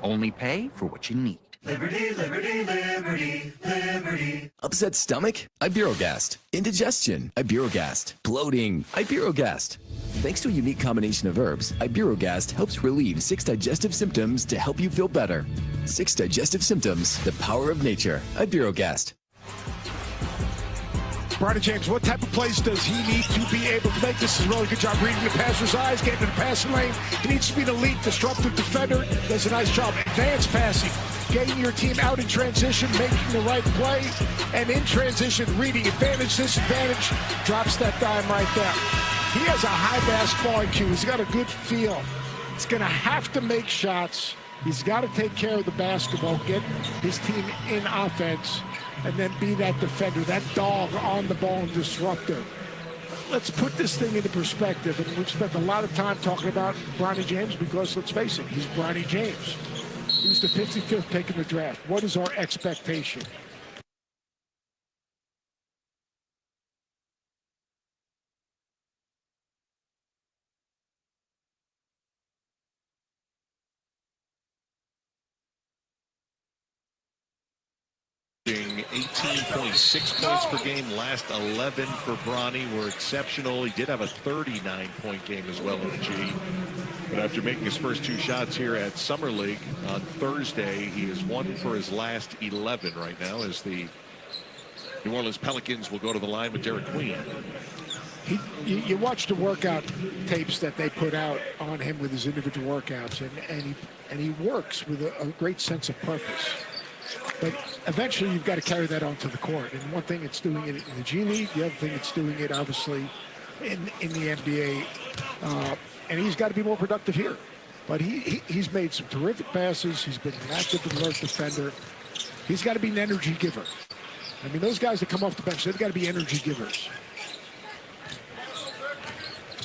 Speaker 26: Only pay for what you need.
Speaker 27: Liberty, liberty, liberty, liberty.
Speaker 14: Upset stomach? Iberogast. Indigestion? Iberogast. Bloating? Iberogast. Thanks to a unique combination of herbs, Iberogast helps relieve 6 digestive symptoms to help you feel better. 6 digestive symptoms, the power of nature. Iberogast.
Speaker 1: Bronny James, what type of plays does he need to be able to make? This is a really good job reading the passer's eyes, getting to the passing lane. He needs to be an elite disruptive defender. Does a nice job. Advanced passing, getting your team out in transition, making the right play, and in transition, reading advantage, disadvantage, drops that dime right there. He has a high basketball IQ. He's got a good feel. He's going to have to make shots. He's got to take care of the basketball, get his team in offense, and then be that defender, that dog on the ball and disruptor. Let's put this thing into perspective. And we've spent a lot of time talking about Bronny James because, let's face it, he's Bronny James. He was the 55th pick in the draft. What is our expectation?
Speaker 2: Averaging 18.6 points per game, last 11 for Bronny were exceptional. He did have a 39-point game as well in the G. But after making his first 2 shots here at Summer League on Thursday, he is 1 for his last 11 right now as the New Orleans Pelicans will go to the line with Derek Queen.
Speaker 1: You watch the workout tapes that they put out on him with his individual workouts, and he works with a great sense of purpose. But eventually, you've got to carry that onto the court. And one thing, it's doing it in the G League. The other thing, it's doing it obviously in the NBA. And he's got to be more productive here. But he's made some terrific passes. He's been an active and alert defender. He's got to be an energy giver. I mean, those guys that come off the bench, they've got to be energy givers.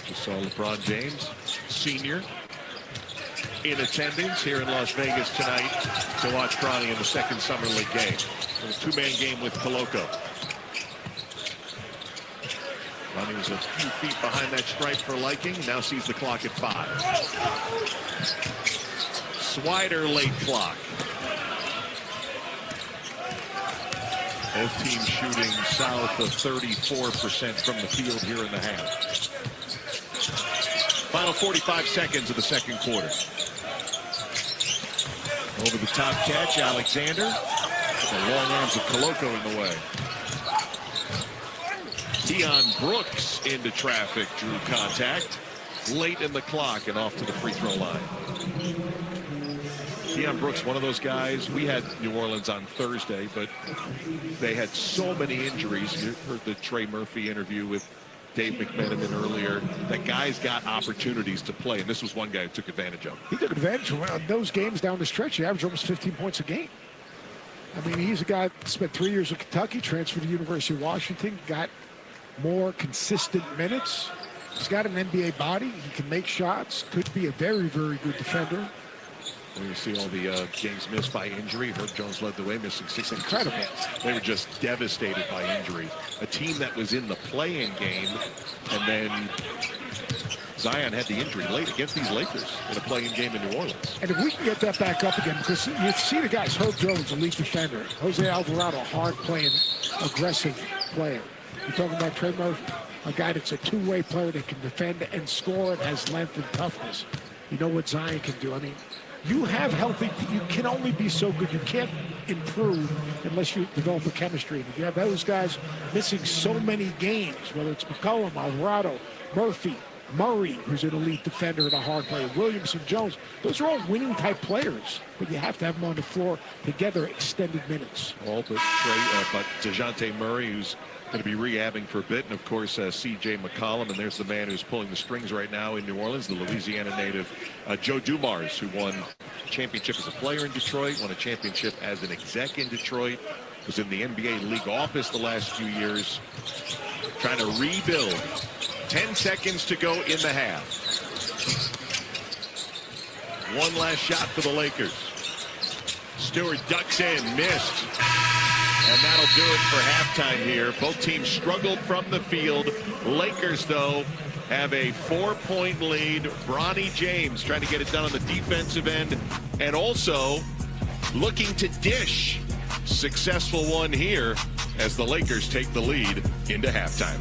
Speaker 2: Just saw LeBron James, senior, in attendance here in Las Vegas tonight to watch Bronny in the second Summer League game. A two-man game with Coloco. Bronny was a few feet behind that stripe for liking. Now sees the clock at 5. Swider late clock. Both teams shooting south of 34% from the field here in the half. Final 45 seconds of the second quarter. Over the top catch, Alexander. The long arms of Coloco in the way. Deion Brooks into traffic, drew contact late in the clock and off to the free throw line. Deion Brooks, one of those guys. We had New Orleans on Thursday, but they had so many injuries. You heard the Trey Murphy interview with Dave McMenamin earlier. That guy's got opportunities to play, and this was one guy who took advantage of.
Speaker 1: He took advantage of those games down the stretch. He averaged almost 15 points a game. I mean, he's a guy that spent 3 years at Kentucky, transferred to the University of Washington, got more consistent minutes. He's got an NBA body. He can make shots. Could be a very, very good defender.
Speaker 2: When you see all the games missed by injury, Herb Jones led the way, missing 6.
Speaker 1: Incredible.
Speaker 2: They were just devastated by injury. A team that was in the play-in game, and then Zion had the injury late against these Lakers in a play-in game in New Orleans.
Speaker 1: And if we can get that back up again, because you see the guys, Herb Jones, elite defender. Jose Alvarado, hard-playing, aggressive player. You're talking about Trey Murphy, a guy that's a two-way player that can defend and score and has length and toughness. You know what Zion can do. I mean, you have healthy, you can only be so good. You can't improve unless you develop a chemistry. And if you have those guys missing so many games, whether it's McCollum, Alvarado, Murphy, Murray, who's an elite defender and a hard player, Williamson, Jones, those are all winning type players, but you have to have them on the floor together extended minutes.
Speaker 2: All but DeJounte Murray, who's going to be rehabbing for a bit, and of course C.J. McCollum, and there's the man who's pulling the strings right now in New Orleans, the Louisiana native Joe Dumars, who won a championship as a player in Detroit, won a championship as an exec in Detroit, was in the NBA league office the last few years, trying to rebuild. 10 seconds to go in the half. One last shot for the Lakers. Stewart ducks in, missed. And that'll do it for halftime here. Both teams struggled from the field. Lakers, though, have a 4-point lead. Bronny James trying to get it done on the defensive end. And also looking to dish. Successful one here as the Lakers take the lead into halftime.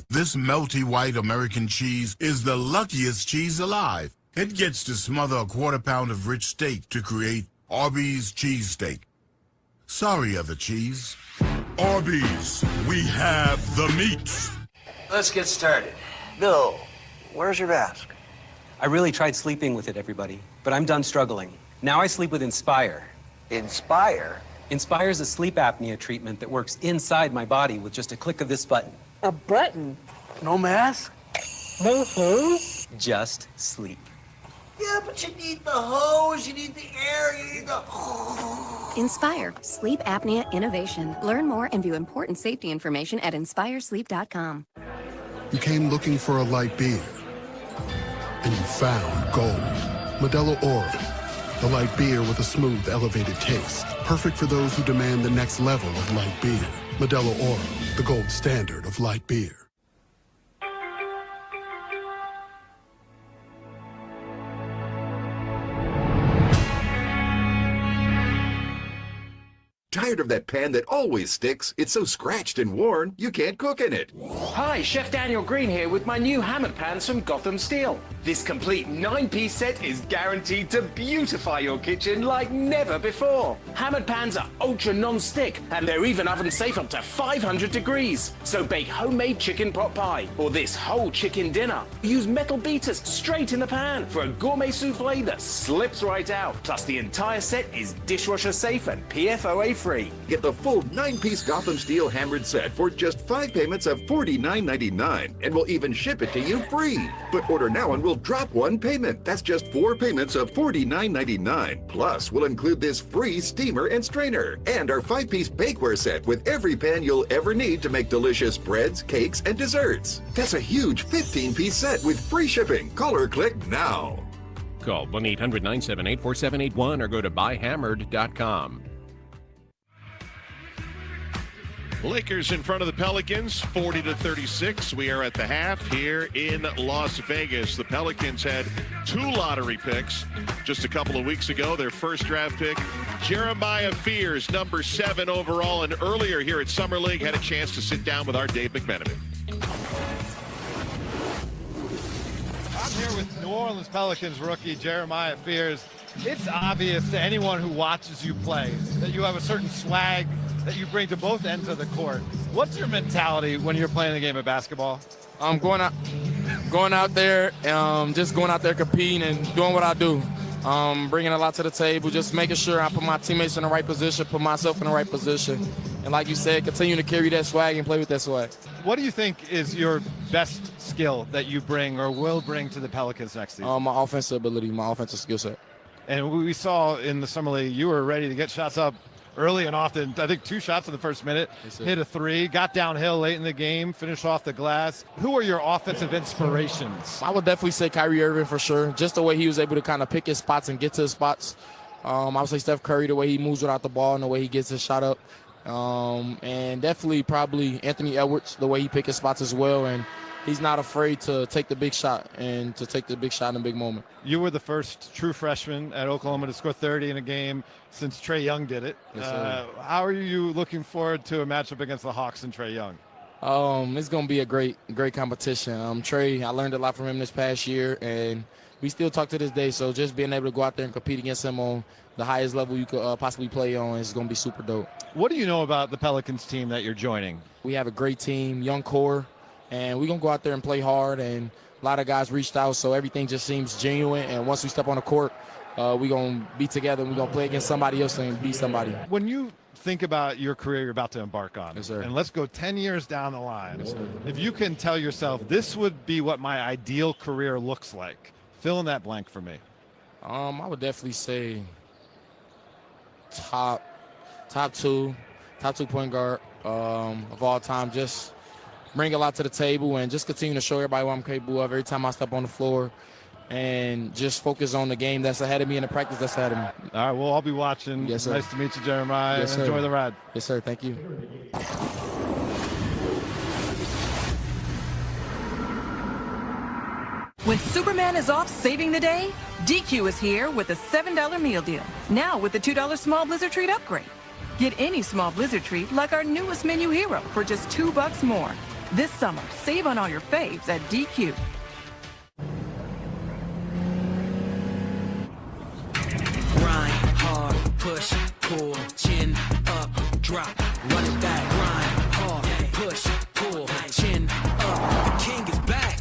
Speaker 3: This melty white American cheese is the luckiest cheese alive. It gets to smother a quarter pound of rich steak to create Arby's cheesesteak. Sorry, other cheese. Arby's, we have the meats.
Speaker 11: Let's get started. Bill, where's your mask?
Speaker 16: I really tried sleeping with it, everybody, but I'm done struggling. Now I sleep with Inspire.
Speaker 11: Inspire?
Speaker 16: Inspire's a sleep apnea treatment that works inside my body with just a click of this button.
Speaker 25: A button?
Speaker 11: No mask?
Speaker 25: No hose?
Speaker 16: Just sleep.
Speaker 11: Yeah, but you need the hose, you need the air, you need the...
Speaker 4: Inspire, sleep apnea innovation. Learn more and view important safety information at inspiresleep.com.
Speaker 19: You came looking for a light beer, and you found gold. Modelo Oro, the light beer with a smooth, elevated taste. Perfect for those who demand the next level of light beer. Modelo Oro, the gold standard of light beer.
Speaker 5: tired of that pan that always sticks? It's so scratched and worn, you can't cook in it.
Speaker 10: Hi, Chef Daniel Green here with my new hammered pans from Gotham Steel. This complete 9-piece set is guaranteed to beautify your kitchen like never before. Hammered pans are ultra non-stick, and they're even oven safe up to 500 degrees. So bake homemade chicken pot pie or this whole chicken dinner. Use metal beaters straight in the pan for a gourmet souffle that slips right out. Plus the entire set is dishwasher safe and PFOA free.
Speaker 5: Get the full 9-piece Gotham Steel hammered set for just 5 payments of $49.99, and we'll even ship it to you free. But order now and we'll drop 1 payment. That's just 4 payments of $49.99. Plus, we'll include this free steamer and strainer and our 5-piece bakeware set with every pan you'll ever need to make delicious breads, cakes, and desserts. That's a huge 15-piece set with free shipping. Call or click now.
Speaker 17: Call 1-800-978-4781 or go to buyhammered.com.
Speaker 2: Lakers in front of the Pelicans, 40-36. We are at the half here in Las Vegas. The Pelicans had 2 lottery picks just a couple of weeks ago. Their first draft pick, Jeremiah Fears, number 7 overall, and earlier here at Summer League had a chance to sit down with our Dave McMenamin.
Speaker 12: I'm here with New Orleans Pelicans rookie Jeremiah Fears. It's obvious to anyone who watches you play that you have a certain swag that you bring to both ends of the court. What's your mentality when you're playing the game of basketball?
Speaker 20: Going out there, just going out there competing and doing what I do. Bringing a lot to the table, just making sure I put my teammates in the right position, put myself in the right position. And like you said, continue to carry that swag and play with that swag.
Speaker 12: What do you think is your best skill that you bring or will bring to the Pelicans next season?
Speaker 20: My offensive ability, my offensive skill set.
Speaker 12: And we saw in the Summer League, you were ready to get shots up early and often. I think 2 shots in the first minute, hit a 3, got downhill late in the game, finished off the glass. Who are your offensive inspirations?
Speaker 20: I would definitely say Kyrie Irving for sure. Just the way he was able to kind of pick his spots and get to his spots. I would say Steph Curry, the way he moves without the ball and the way he gets his shot up. And definitely probably Anthony Edwards, the way he picks his spots as well. And he's not afraid to take the big shot and to take the big shot in a big moment.
Speaker 12: You were the first true freshman at Oklahoma to score 30 in a game since Trae Young did it.
Speaker 20: Yes, sir.
Speaker 12: How are you looking forward to a matchup against the Hawks and Trae Young?
Speaker 20: It's going to be a great competition. Trae, I learned a lot from him this past year, and we still talk to this day. So just being able to go out there and compete against him on the highest level you could possibly play on is going to be super dope.
Speaker 12: What do you know about the Pelicans team that you're joining?
Speaker 20: We have a great team, young core, and we're going to go out there and play hard. And a lot of guys reached out, so everything just seems genuine. And once we step on the court, we're going to be together. We're going to play against somebody else and beat somebody.
Speaker 12: When you think about your career you're about to embark on,
Speaker 20: yes, sir.
Speaker 12: And let's go 10 years down the line,
Speaker 20: yes, sir.
Speaker 12: If you can tell yourself, this would be what my ideal career looks like, fill in that blank for me.
Speaker 20: I would definitely say top 2 point guard of all time. Just bring a lot to the table and just continue to show everybody what I'm capable of every time I step on the floor, and just focus on the game that's ahead of me and the practice that's ahead of me.
Speaker 12: All right, well, I'll be watching.
Speaker 20: Yes, sir.
Speaker 12: Nice to meet you, Jeremiah.
Speaker 20: Yes, sir.
Speaker 12: Enjoy the ride.
Speaker 20: Yes, sir. Thank you.
Speaker 7: When Superman is off saving the day, DQ is here with a $7 meal deal. Now with the $2 small Blizzard Treat upgrade. Get any small Blizzard Treat like our newest menu hero for just $2 more. This summer, save on all your faves at DQ.
Speaker 22: Grind hard, push, pull, chin up, drop, run it back. Grind hard, push, pull, chin up. King is back.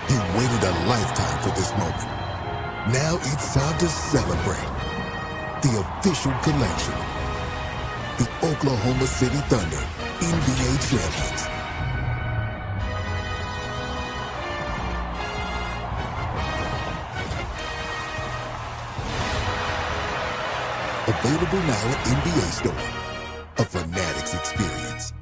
Speaker 3: He waited a lifetime for this moment. Now it's time to celebrate. The official collection. The Oklahoma City Thunder NBA champions. Available now at NBA Store. A Fanatics experience.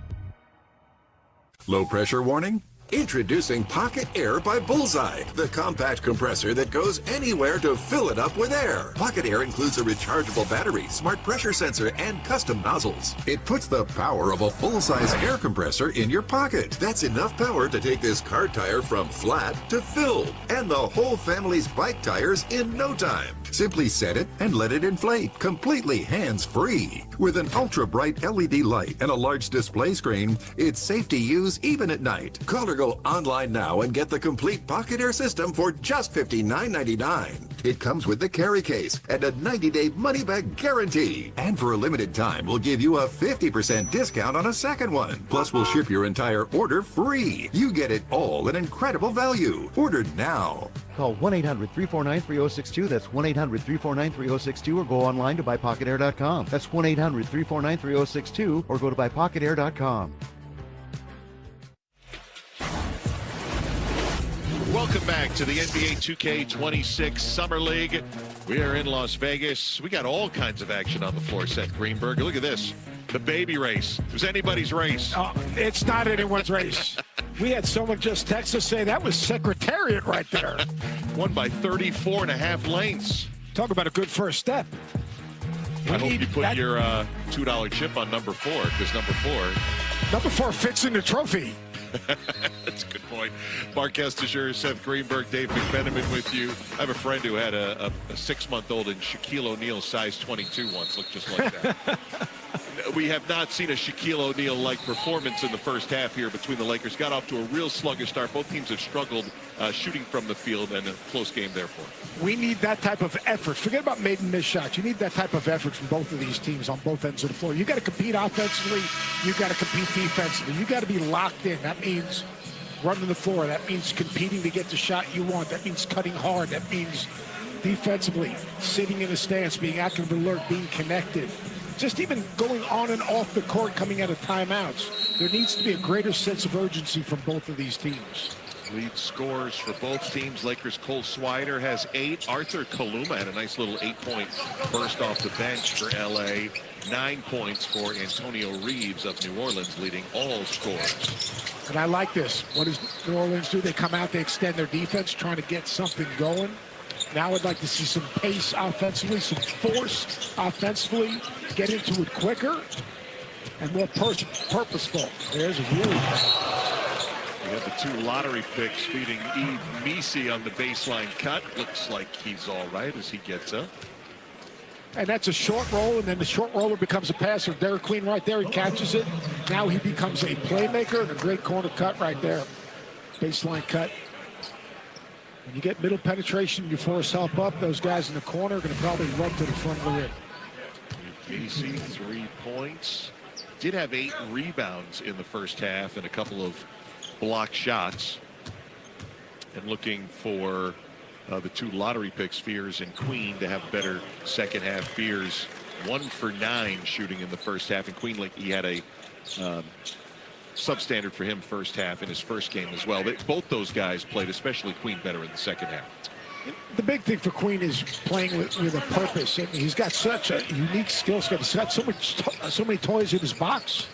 Speaker 5: Low pressure warning? Introducing Pocket Air by Bullseye, the compact compressor that goes anywhere to fill it up with air. Pocket Air includes a rechargeable battery, smart pressure sensor, and custom nozzles. It puts the power of a full-size air compressor in your pocket. That's enough power to take this car tire from flat to filled, and the whole family's bike tires in no time. Simply set it and let it inflate, completely hands-free. With an ultra-bright LED light and a large display screen, it's safe to use even at night. Call or go online now and get the complete Pocket Air system for just $59.99. It comes with the carry case and a 90-day money-back guarantee. And for a limited time, we'll give you a 50% discount on a second one. Plus, we'll ship your entire order free. You get it all at incredible value. Order now.
Speaker 6: Call 1-800-349-3062. That's 1-800-349-3062, or go online to buypocketair.com. That's 1-800-349-3062, or go to buypocketair.com.
Speaker 2: Welcome back to the NBA 2K26 Summer League. We are in Las Vegas. We got all kinds of action on the floor, Seth Greenberg. Look at this. The baby race. It was anybody's race.
Speaker 1: Oh, it's not anyone's race. We had someone just text us say that was Secretariat right there.
Speaker 2: Won by 34.5 lengths.
Speaker 1: Talk about a good first step.
Speaker 2: I hope you put your $2 chip on number 4, because number 4 fits in the trophy. That's a good point. Mark Estisher, Seth Greenberg, Dave McMenamin with you. I have a friend who had a 6-month-old in Shaquille O'Neal size 22 once. Looked just like that. We have not seen a Shaquille O'Neal-like performance in the first half here between the Lakers. Got off to a real sluggish start. Both teams have struggled shooting from the field, and a close game therefore.
Speaker 1: We need that type of effort. Forget about made and missed shots. You need that type of effort from both of these teams on both ends of the floor. You got to compete offensively. You got to compete defensively. You got to be locked in. That means running the floor. That means competing to get the shot you want. That means cutting hard. That means defensively sitting in a stance, being active, alert, being connected. Just even going on and off the court, coming out of timeouts. There needs to be a greater sense of urgency from both of these teams.
Speaker 2: Lead scores for both teams. Lakers' Cole Swider has 8. Arthur Kaluma had a nice little 8-point burst off the bench for L.A. 9 points for Antonio Reeves of New Orleans, leading all scores.
Speaker 1: And I like this. What does New Orleans do? They come out, they extend their defense, trying to get something going. Now I'd like to see some pace offensively, some force offensively, get into it quicker and more purposeful. There's a really...
Speaker 2: We have the 2 lottery picks feeding Eve Misi on the baseline cut. Looks like he's all right as he gets up.
Speaker 1: And that's a short roll, and then the short roller becomes a passer. Derek Queen right there, he catches it. Now he becomes a playmaker, and a great corner cut right there. Baseline cut. When you get middle penetration, you force help up. Those guys in the corner are going to probably run to the front of the rim.
Speaker 2: Casey, 3 points. Did have 8 rebounds in the first half and a couple of block shots. And looking for the 2 lottery picks, Fears and Queen, to have better second half. Fears 1 for 9 shooting in the first half, and Queen, like he had a substandard for him first half in his first game as well. Both those guys played, especially Queen, better in the second half.
Speaker 1: The big thing for Queen is playing with a purpose. And he's got such a unique skill set. He's got so many toys in his box,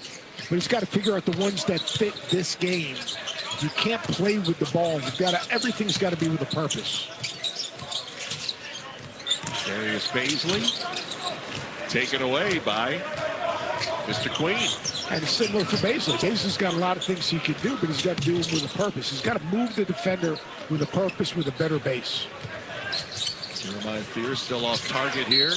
Speaker 1: but he's got to figure out the ones that fit this game. You can't play with the ball. You've got to, everything's got to be with a purpose.
Speaker 2: Darius Baisley taken away by Mr. Queen.
Speaker 1: And it's similar for Baisley. Baisley's got a lot of things he can do, but he's got to do them with a purpose. He's got to move the defender with a purpose, with a better base.
Speaker 2: Jeremiah Fears still off target here.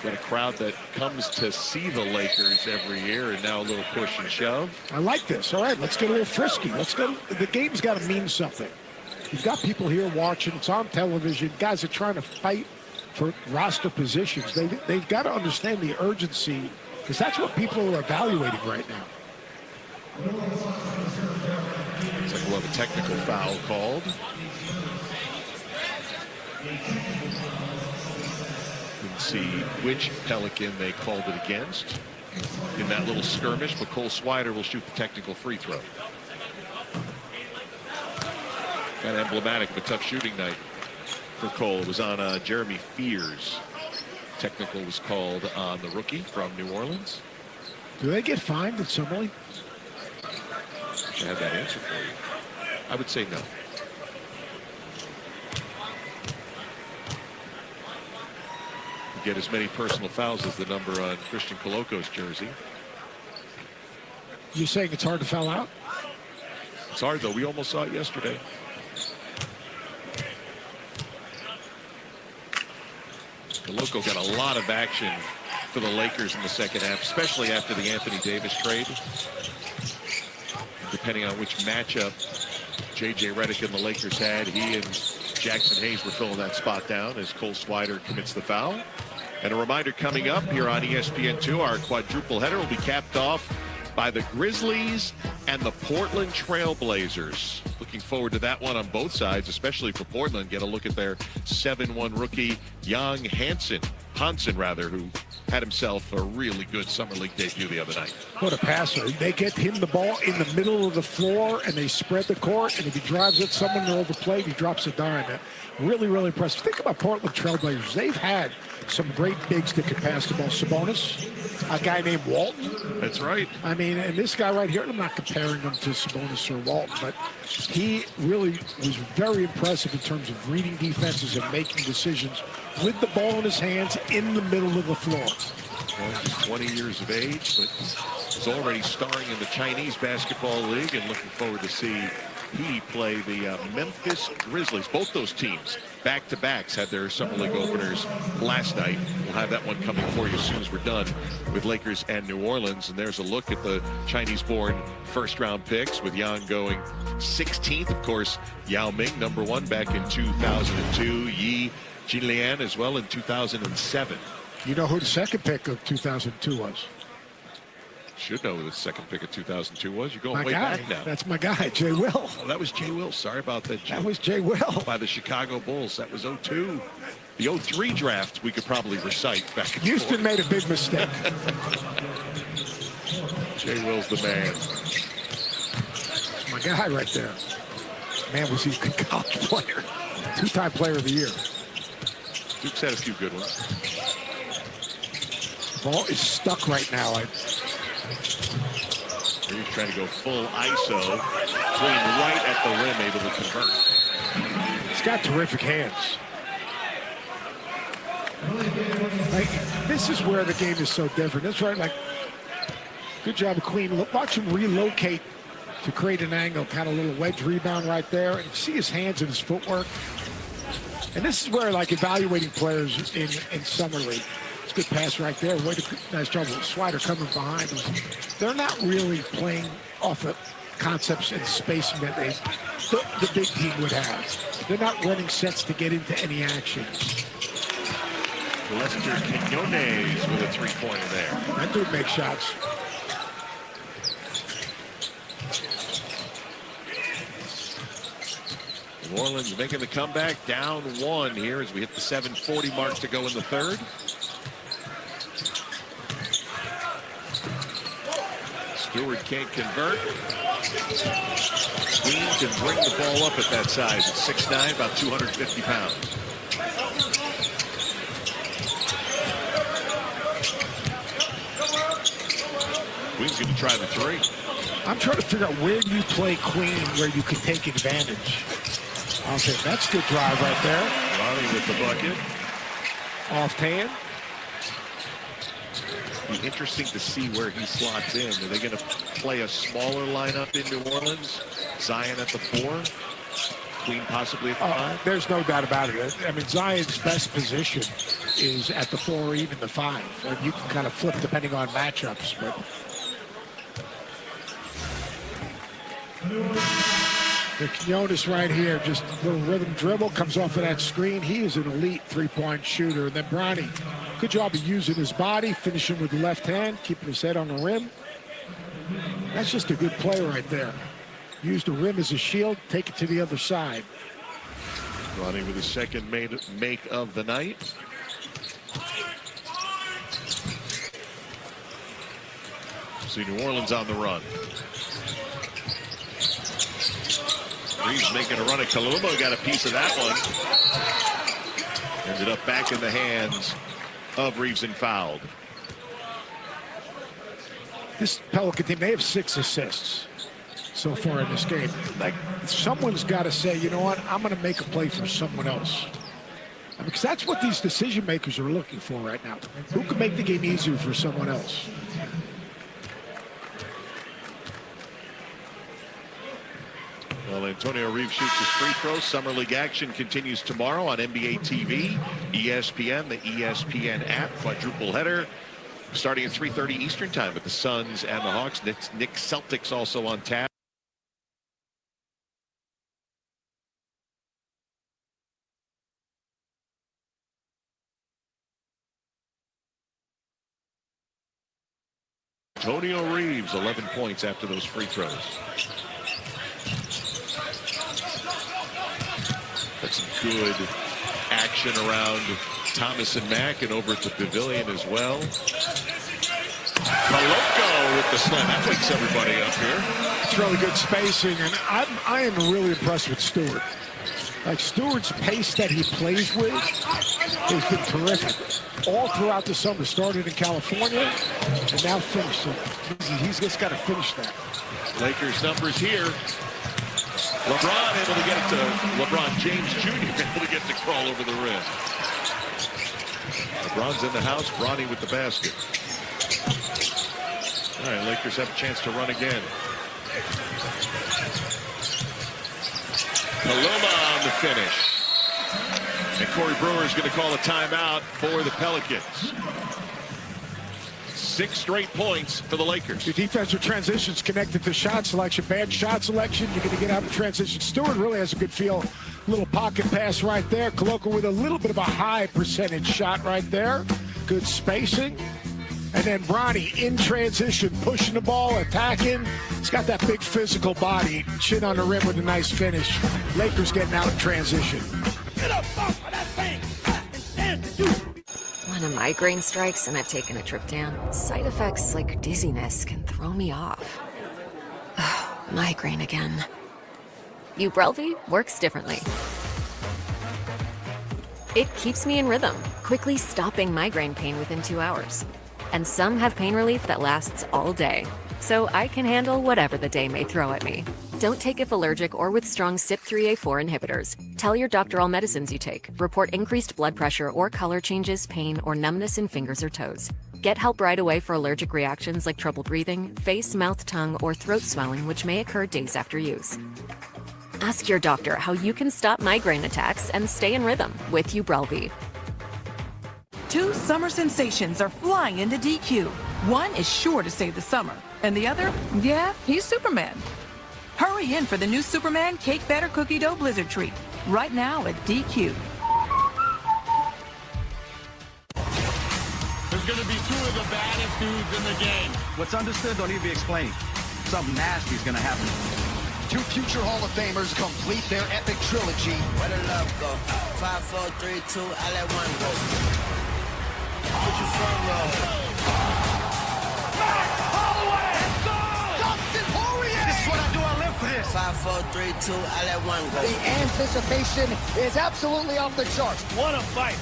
Speaker 2: Got a crowd that comes to see the Lakers every year, and now a little push and shove.
Speaker 1: I like this. All right, let's get a little frisky. Let's go. The game's got to mean something. You've got people here watching. It's on television. Guys are trying to fight for roster positions. They've got to understand the urgency, because that's what people are evaluating right now.
Speaker 2: Looks like we'll have a technical foul called. You can see which Pelican they called it against in that little skirmish, but Cole Swider will shoot the technical free throw. Kind of emblematic of a tough shooting night for Cole. It was on Jeremy Fears. Technical was called on the rookie from New Orleans.
Speaker 1: Do they get fined in Summer League?
Speaker 2: wish I had that answer for you. I would say no. Get as many personal fouls as the number on Christian Coloco's jersey.
Speaker 1: You're saying it's hard to foul out?
Speaker 2: It's hard, though. We almost saw it yesterday. Coloco got a lot of action for the Lakers in the second half, especially after the Anthony Davis trade. Depending on which matchup J.J. Redick and the Lakers had, he and Jackson Hayes were filling that spot down as Cole Swider commits the foul. And a reminder coming up here on ESPN2, our quadruple header will be capped off by the Grizzlies and the Portland Trail Blazers. Looking forward to that one on both sides, especially for Portland. Get a look at their 7-1 rookie, Young Hansen, who had himself a really good summer league debut the other night.
Speaker 1: What a passer. They get him the ball in the middle of the floor, and they spread the court, and if he drives at someone over the plate, he drops a dime. Really, really impressive. Think about Portland Trail Blazers. They've had some great bigs that can pass the ball. Sabonis, a guy named Walton.
Speaker 2: That's right.
Speaker 1: I mean, and this guy right here, I'm not comparing him to Sabonis or Walton, but he really was very impressive in terms of reading defenses and making decisions with the ball in his hands in the middle of the floor.
Speaker 2: Well, he's 20 years of age, but he's already starring in the Chinese Basketball League, and looking forward to see he play the Memphis Grizzlies. Both those teams, back-to-backs, had their Summer League openers last night. We'll have that one coming for you as soon as we're done with Lakers and New Orleans. And there's a look at the Chinese-born first-round picks, with Yang going 16th. Of course, Yao Ming, number 1 back in 2002. Yi Jinlian as well in 2007.
Speaker 1: You know who the second pick of 2002 was?
Speaker 2: Should know who the second pick of 2002 was. You're going
Speaker 1: My
Speaker 2: way
Speaker 1: guy.
Speaker 2: back now.
Speaker 1: That's my guy, Jay Will.
Speaker 2: Oh, that was Jay Will. Sorry about that, Jay.
Speaker 1: That was Jay Will.
Speaker 2: By the Chicago Bulls. That was 02. The 03 draft we could probably recite back and
Speaker 1: Houston
Speaker 2: forth.
Speaker 1: made a big mistake.
Speaker 2: Jay Will's the man.
Speaker 1: My guy right there. Man, was he a good college player. 2-time player of the year.
Speaker 2: Duke's had a few good ones.
Speaker 1: Ball is stuck right now.
Speaker 2: He's trying to go full ISO. Queen right at the rim, able to convert.
Speaker 1: He's got terrific hands. Like, this is where the game is so different. That's right. Like, good job of Queen. Watch him relocate to create an angle. Kind of a little wedge rebound right there. And you see his hands and his footwork. And this is where, like, evaluating players in Summer League. It's a good pass right there. Nice job with Swider coming behind him. They're not really playing off of concepts and spacing that the big team would have. They're not running sets to get into any action.
Speaker 2: Lester Quinones with a three-pointer there.
Speaker 1: That dude makes shots.
Speaker 2: New Orleans making the comeback, down 1 here as we hit the 7:40 mark to go in the third. Stewart can't convert. Queen can bring the ball up at that size at 6'9", about 250 pounds. Queen's going to try the three.
Speaker 1: I'm trying to figure out where do you play Queen where you can take advantage. Okay, that's a good drive right there.
Speaker 2: Ronnie with the bucket.
Speaker 1: Off hand.
Speaker 2: Be interesting to see where he slots in. Are they going to play a smaller lineup in New Orleans? Zion at the 4, Queen possibly at the 5?
Speaker 1: There's no doubt about it. I mean, Zion's best position is at the 4 or even the 5. And you can kind of flip depending on matchups. But the Quinones right here, just a little rhythm dribble, comes off of that screen. He is an elite three-point shooter. And then Bronny, good job of using his body, finishing with the left hand, keeping his head on the rim. That's just a good play right there. Use the rim as a shield, take it to the other side.
Speaker 2: Ronnie with his second make of the night. See New Orleans on the run. Reeves making a run at Kaluma, got a piece of that one. Ended up back in the hands of Reeves and fouled.
Speaker 1: This Pelican team, they have 6 assists. so far in this game. Like, someone's got to say, you know what, I'm going to make a play for someone else. Because that's what these decision makers are looking for right now. Who can make the game easier for someone else?
Speaker 2: Well, Antonio Reeves shoots his free throw. Summer League action continues tomorrow on NBA TV, ESPN, the ESPN app, quadruple header, starting at 3:30 Eastern time with the Suns and the Hawks. Knicks Celtics also on tap. Antonio Reeves, 11 points after those free throws. That's some good action around Thomas and Mack and over at the pavilion as well. Maloko with the slam. That wakes everybody up here.
Speaker 1: It's really good spacing, and I am really impressed with Stewart. Like, Stewart's pace that he plays with has been terrific. All throughout the summer, started in California, and now finished. So he's just got to finish that.
Speaker 2: Lakers numbers here. LeBron able to get it to LeBron James Jr. able to get the crawl over the rim. LeBron's in the house. Bronny with the basket. All right, Lakers have a chance to run again. Paloma on the finish. And Corey Brewer is going to call a timeout for the Pelicans. 6 straight points for the Lakers.
Speaker 1: Your defensive transitions connected to shot selection. Bad shot selection, you're going to get out of transition. Stewart really has a good feel. Little pocket pass right there. Koloko with a little bit of a high percentage shot right there. Good spacing. And then Bronny in transition, pushing the ball, attacking. He's got that big physical body. Chin on the rim with a nice finish. Lakers getting out of transition.
Speaker 22: Get up off of that thing and you.
Speaker 4: When a migraine strikes and I've taken a trip down, side effects like dizziness can throw me off. Oh, migraine again. Ubrelvy works differently. It keeps me in rhythm, quickly stopping migraine pain within 2 hours. And some have pain relief that lasts all day. So I can handle whatever the day may throw at me. Don't take if allergic or with strong CYP3A4 inhibitors. Tell your doctor all medicines you take. Report increased blood pressure or color changes, pain, or numbness in fingers or toes. Get help right away for allergic reactions like trouble breathing, face, mouth, tongue, or throat swelling, which may occur days after use. Ask your doctor how you can stop migraine attacks and stay in rhythm with Ubrelvy.
Speaker 7: 2 summer sensations are flying into DQ. One is sure to save the summer, and the other, yeah, he's Superman. Hurry in for the new Superman Cake Batter Cookie Dough Blizzard Treat, right now at DQ.
Speaker 8: There's going to be 2 of the baddest dudes in the game. What's understood don't need to be explained. Something nasty is going to happen.
Speaker 9: 2 future Hall of Famers complete their epic trilogy.
Speaker 22: Where the love go? 5, 4, 3, 2, I let one go. Put your front row.
Speaker 9: This is what I do, I live for this.
Speaker 22: 5, 4, 3, 2, I let one go.
Speaker 9: The anticipation is absolutely off the charts. What a fight.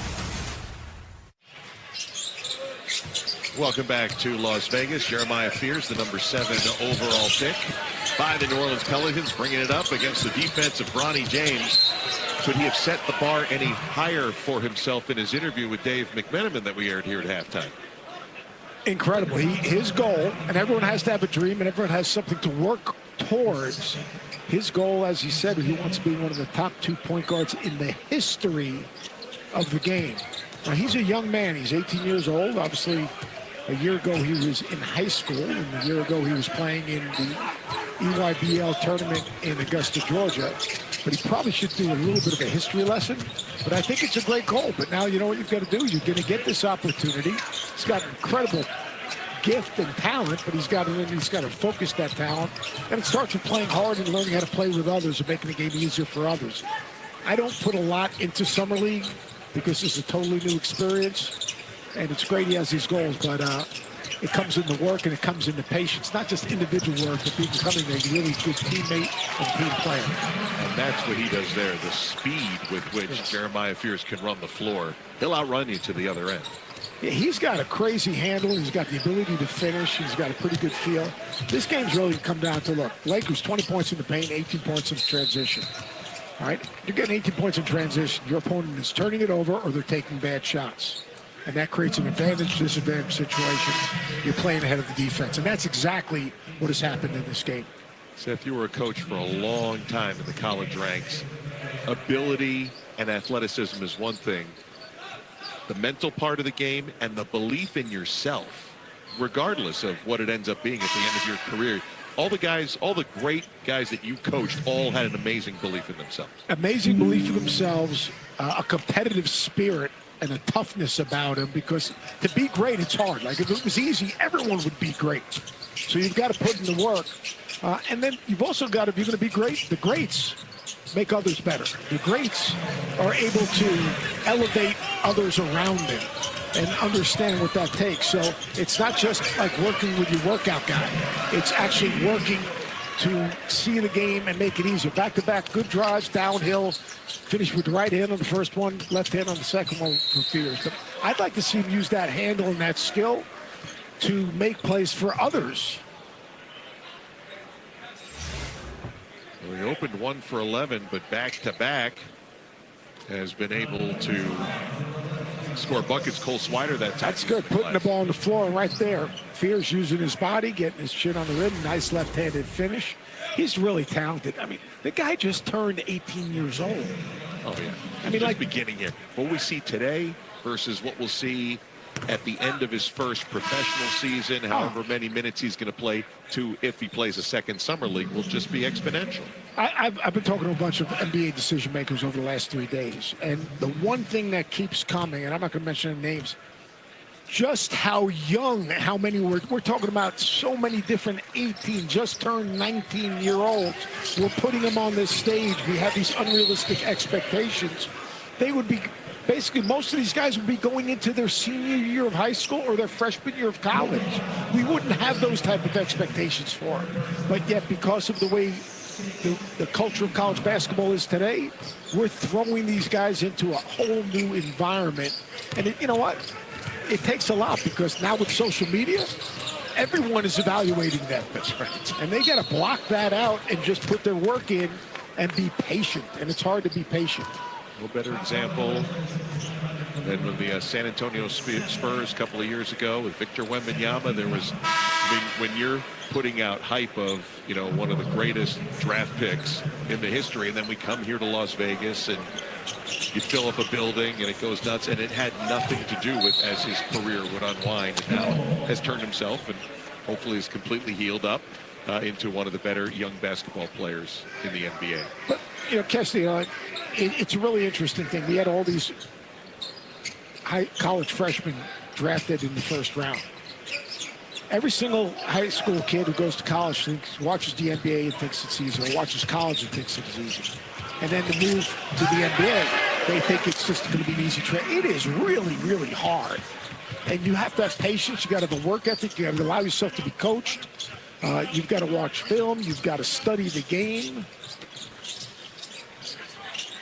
Speaker 2: Welcome back to Las Vegas. Jeremiah Fears, the number 7 overall pick by the New Orleans Pelicans, bringing it up against the defense of Bronny James. Could he have set the bar any higher for himself in his interview with Dave McMenamin that we aired here at halftime?
Speaker 1: Incredible. His goal, and everyone has to have a dream and everyone has something to work towards. His goal, as he said, he wants to be one of the top 2 point guards in the history of the game. Now, he's a young man. He's 18 years old. Obviously, a year ago he was in high school, and a year ago he was playing in the EYBL tournament in Augusta, Georgia. But he probably should do a little bit of a history lesson. But I think it's a great goal. But now you know what you've got to do. You're going to get this opportunity. He's got incredible gift and talent, but he's got to focus that talent. And it starts with playing hard and learning how to play with others and making the game easier for others. I don't put a lot into Summer League because it's a totally new experience. And it's great he has these goals, but it comes in the work and it comes in the patience, not just individual work, but becoming a really good teammate and team player.
Speaker 2: And that's what he does there, the speed with which Jeremiah Fears can run the floor. He'll outrun you to the other end.
Speaker 1: Yeah, he's got a crazy handle. He's got the ability to finish. He's got a pretty good feel. This game's really come down to, look, Lakers 20 points in the paint, 18 points in transition. All right, you're getting 18 points in transition. Your opponent is turning it over or they're taking bad shots. And that creates an advantage-disadvantage situation. You're playing ahead of the defense. And that's exactly what has happened in this game.
Speaker 2: Seth, you were a coach for a long time in the college ranks. Ability and athleticism is one thing. The mental part of the game and the belief in yourself, regardless of what it ends up being at the end of your career. All the guys, all the great guys that you coached, all had an amazing belief in themselves. Amazing belief in themselves, a competitive spirit, and a toughness about them, because to be great, it's hard. Like, if it was easy, everyone would be great. So you've got to put in the work. And then you've also got, if you're going to be great, the greats make others better. The greats are able to elevate others around them and understand what that takes. So it's not just like working with your workout guy. It's actually working to see the game and make it easier. Back-to-back good drives, downhill, finish with the right hand on the first one, left hand on the second one for Fears. But I'd like to see him use that handle and that skill to make plays for others. Well, he opened 1 for 11, but back-to-back has been able to score buckets. Cole Swider that time.
Speaker 1: That's good, putting the ball on the floor right there. Fears using his body, getting his chin on the rim, nice left-handed finish. He's really talented. I mean, the guy just turned 18 years old.
Speaker 2: Oh, yeah. I mean, like beginning here. What we see today versus what we'll see at the end of his first professional season, however many minutes he's going to play, to if he plays a second summer league, will just be exponential.
Speaker 1: I've been talking to a bunch of NBA decision makers over the last 3 days, and the one thing that keeps coming, and I'm not going to mention any names, just how young, how many we're talking about, so many different 18, just turned 19-year-olds. We're putting them on this stage. We have these unrealistic expectations. They would be, basically, most of these guys would be going into their senior year of high school or their freshman year of college. We wouldn't have those type of expectations for them. But yet, because of the way the culture of college basketball is today, we're throwing these guys into a whole new environment. And you know what? It takes a lot, because now with social media, everyone is evaluating them. That's right. And they got to block that out and just put their work in and be patient. And it's hard to be patient.
Speaker 2: No better example than with the San Antonio Spurs a couple of years ago with Victor Wembanyama. There was, I mean, when you're putting out hype of, you know, one of the greatest draft picks in the history, and then we come here to Las Vegas and you fill up a building and it goes nuts, and it had nothing to do with as his career would unwind. And now has turned himself and hopefully is completely healed up into one of the better young basketball players in the NBA.
Speaker 1: But, you know, Kesty, it's a really interesting thing. We had all these college freshmen drafted in the first round. Every single high school kid who goes to college watches the NBA and thinks it's easy, or watches college and thinks it's easy. And then to move to the NBA, they think it's just going to be an easy trade. It is really, really hard. And you have to have patience. You got to have a work ethic. You got to allow yourself to be coached. You've got to watch film. You've got to study the game.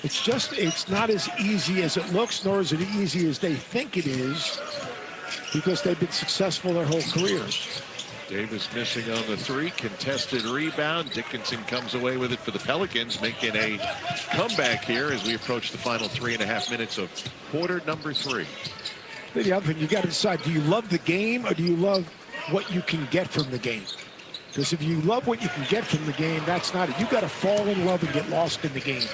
Speaker 1: It's not as easy as it looks, nor is it easy as they think it is, because they've been successful their whole careers.
Speaker 2: Davis missing on the three, contested rebound. Dickinson comes away with it for the Pelicans, making a comeback here as we approach the final 3.5 minutes of quarter number 3.
Speaker 1: The other thing, you got to decide, do you love the game or do you love what you can get from the game? Because if you love what you can get from the game, that's not it. You got to fall in love and get lost in the game.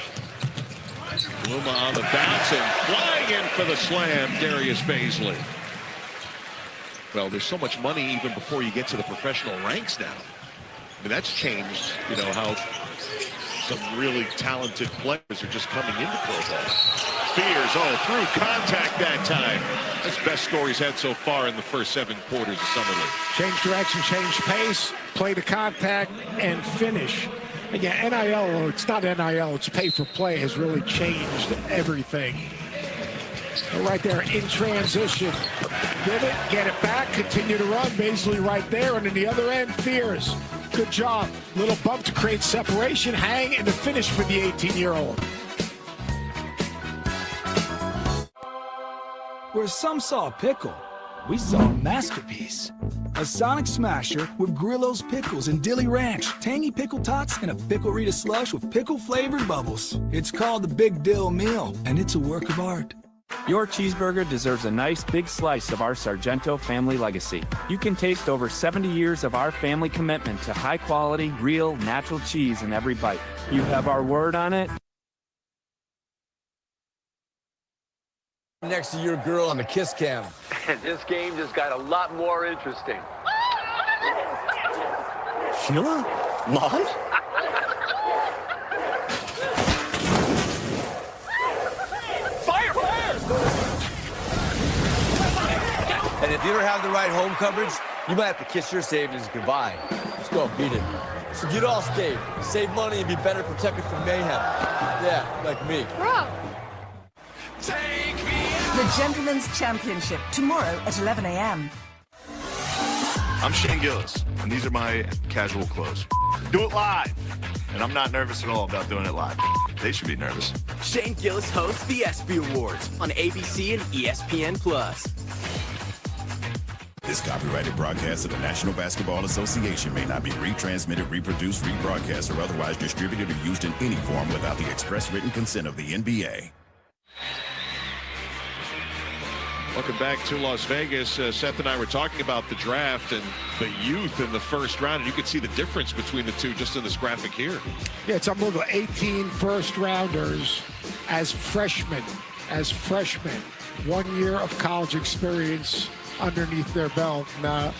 Speaker 2: Luma on the bounce and flying in for the slam, Darius Baisley. Well, there's so much money even before you get to the professional ranks now. I mean, that's changed, you know, how some really talented players are just coming into pro ball. Fears, through contact that time. That's the best score he's had so far in the first 7 quarters of Summer League.
Speaker 1: Change direction, change pace, play to contact, and finish. Again, NIL, it's not NIL, it's pay for play, has really changed everything. Right there in transition. Give it, get it back, continue to run. Baisley right there, and in the other end, Fears. Good job. Little bump to create separation, hang, and the finish for the 18-year-old.
Speaker 13: Where some saw a pickle, we saw a masterpiece. A Sonic Smasher with Grillo's Pickles and Dilly Ranch, tangy pickle tots, and a Pickle Rita slush with pickle-flavored bubbles. It's called the Big Dill Meal, and it's a work of art.
Speaker 15: Your cheeseburger deserves a nice big slice of our Sargento family legacy. You can taste over 70 years of our family commitment to high-quality, real, natural cheese in every bite. You have our word on it.
Speaker 18: Next to your girl on the kiss cam.
Speaker 21: This game just got a lot more interesting.
Speaker 18: Sheila? Mom? And if you don't have the right home coverage, you might have to kiss your savings goodbye. Let's go, beat it. So get Allstate, save money, and be better protected from mayhem. Yeah, like me.
Speaker 25: Bro!
Speaker 7: The Gentlemen's Championship, tomorrow at 11 a.m.
Speaker 23: I'm Shane Gillis, and these are my casual clothes. Do it live! And I'm not nervous at all about doing it live. They should be nervous.
Speaker 22: Shane Gillis hosts the ESPY Awards on ABC and ESPN+.
Speaker 24: This copyrighted broadcast of the National Basketball Association may not be retransmitted, reproduced, rebroadcast, or otherwise distributed or used in any form without the express written consent of the NBA.
Speaker 2: Welcome back to Las Vegas. Seth and I were talking about the draft and the youth in the first round, and you can see the difference between the two just in this graphic here.
Speaker 1: Yeah, it's unbelievable. 18 first-rounders as freshmen. 1 year of college experience underneath their belt. Now,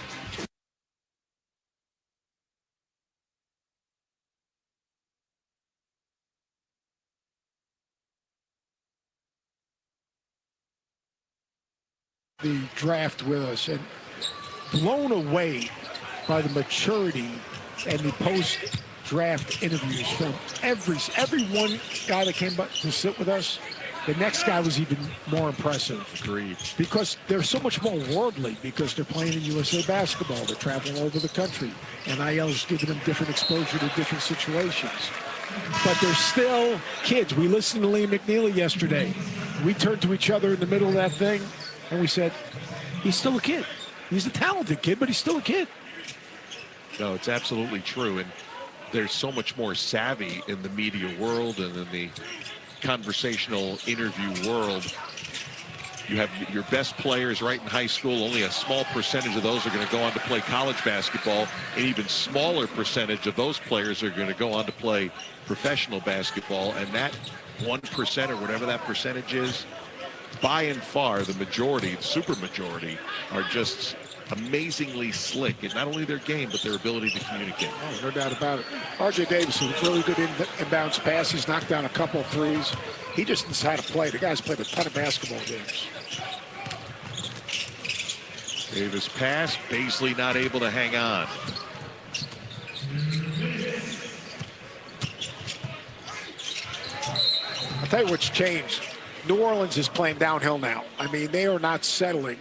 Speaker 1: the draft with us and blown away by the maturity and the post-draft interviews from every one guy that came up to sit with us. The next guy was even more impressive.
Speaker 2: Agreed.
Speaker 1: Because they're so much more worldly because they're playing in USA basketball. They're traveling all over the country. NIL's giving them different exposure to different situations. But they're still kids. We listened to Liam McNeely yesterday. We turned to each other in the middle of that thing, and we said, he's still a kid. He's a talented kid, but he's still a kid.
Speaker 2: No, it's absolutely true. And there's so much more savvy in the media world and in the conversational interview world. You have your best players right in high school. Only a small percentage of those are going to go on to play college basketball. An even smaller percentage of those players are going to go on to play professional basketball. And that 1% or whatever that percentage is, by and far, the majority, the super majority, are just amazingly slick in not only their game, but their ability to communicate.
Speaker 1: Oh, no doubt about it. R.J. Davidson, really good inbounds pass. He's knocked down a couple of threes. He just knows how to play. The guy's played a ton of basketball games.
Speaker 2: Davis pass, Baisley not able to hang on.
Speaker 1: I'll tell you what's changed. New Orleans is playing downhill now. I mean, they are not settling.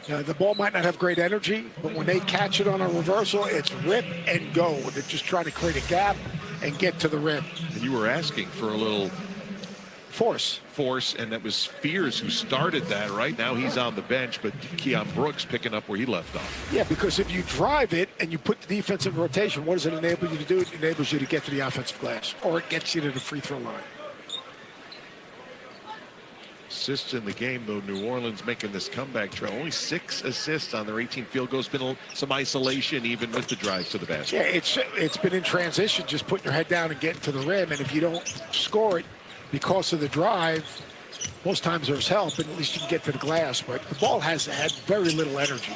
Speaker 1: The ball might not have great energy, but when they catch it on a reversal, it's rip and go. They're just trying to create a gap and get to the rim.
Speaker 2: And you were asking for a little
Speaker 1: force,
Speaker 2: and that was Fears who started that. Right now he's on the bench, but Keon Brooks picking up where he left off.
Speaker 1: Yeah, because if you drive it and you put the defense in rotation, what does it enable you to do? It enables you to get to the offensive glass, or it gets you to the free throw line.
Speaker 2: Assists in the game, though. New Orleans making this comeback trail. Only 6 assists on their 18 field goals. Been some isolation even with the drives to the basket.
Speaker 1: Yeah, it's been in transition, just putting your head down and getting to the rim. And if you don't score it because of the drive, most times there's help, and at least you can get to the glass. But the ball has had very little energy.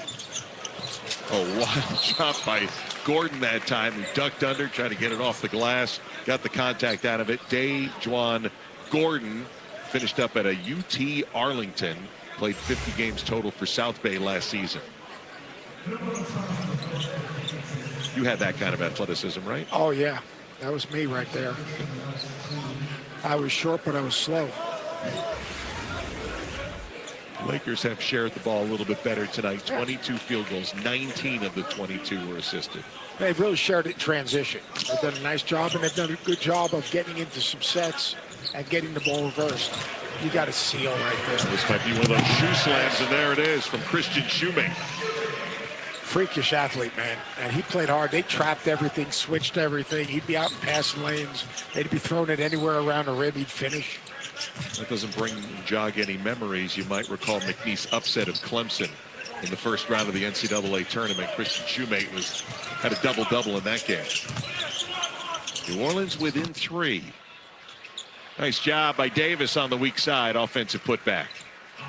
Speaker 2: Oh, wild shot by Gordon that time. He ducked under, tried to get it off the glass, got the contact out of it. DeJuan Gordon finished up at a UT Arlington, played 50 games total for South Bay last season. You had that kind of athleticism, right?
Speaker 1: Oh, yeah. That was me right there. I was short, but I was slow.
Speaker 2: Lakers have shared the ball a little bit better tonight. 22 field goals, 19 of the 22 were assisted.
Speaker 1: They've really shared it in transition. They've done a nice job, and they've done a good job of getting into some sets and getting the ball reversed. You got a seal right there.
Speaker 2: This might be one of those shoe slams, and there it is from Christian Shoemate.
Speaker 1: Freakish athlete, man. And he played hard. They trapped everything, switched everything. He'd be out in passing lanes. They'd be throwing it anywhere around the rim. He'd finish.
Speaker 2: That doesn't jog any memories. You might recall McNeese upset of Clemson in the first round of the NCAA tournament. Christian Shoemate had a double-double in that game. New Orleans within 3. Nice job by Davis on the weak side. Offensive putback.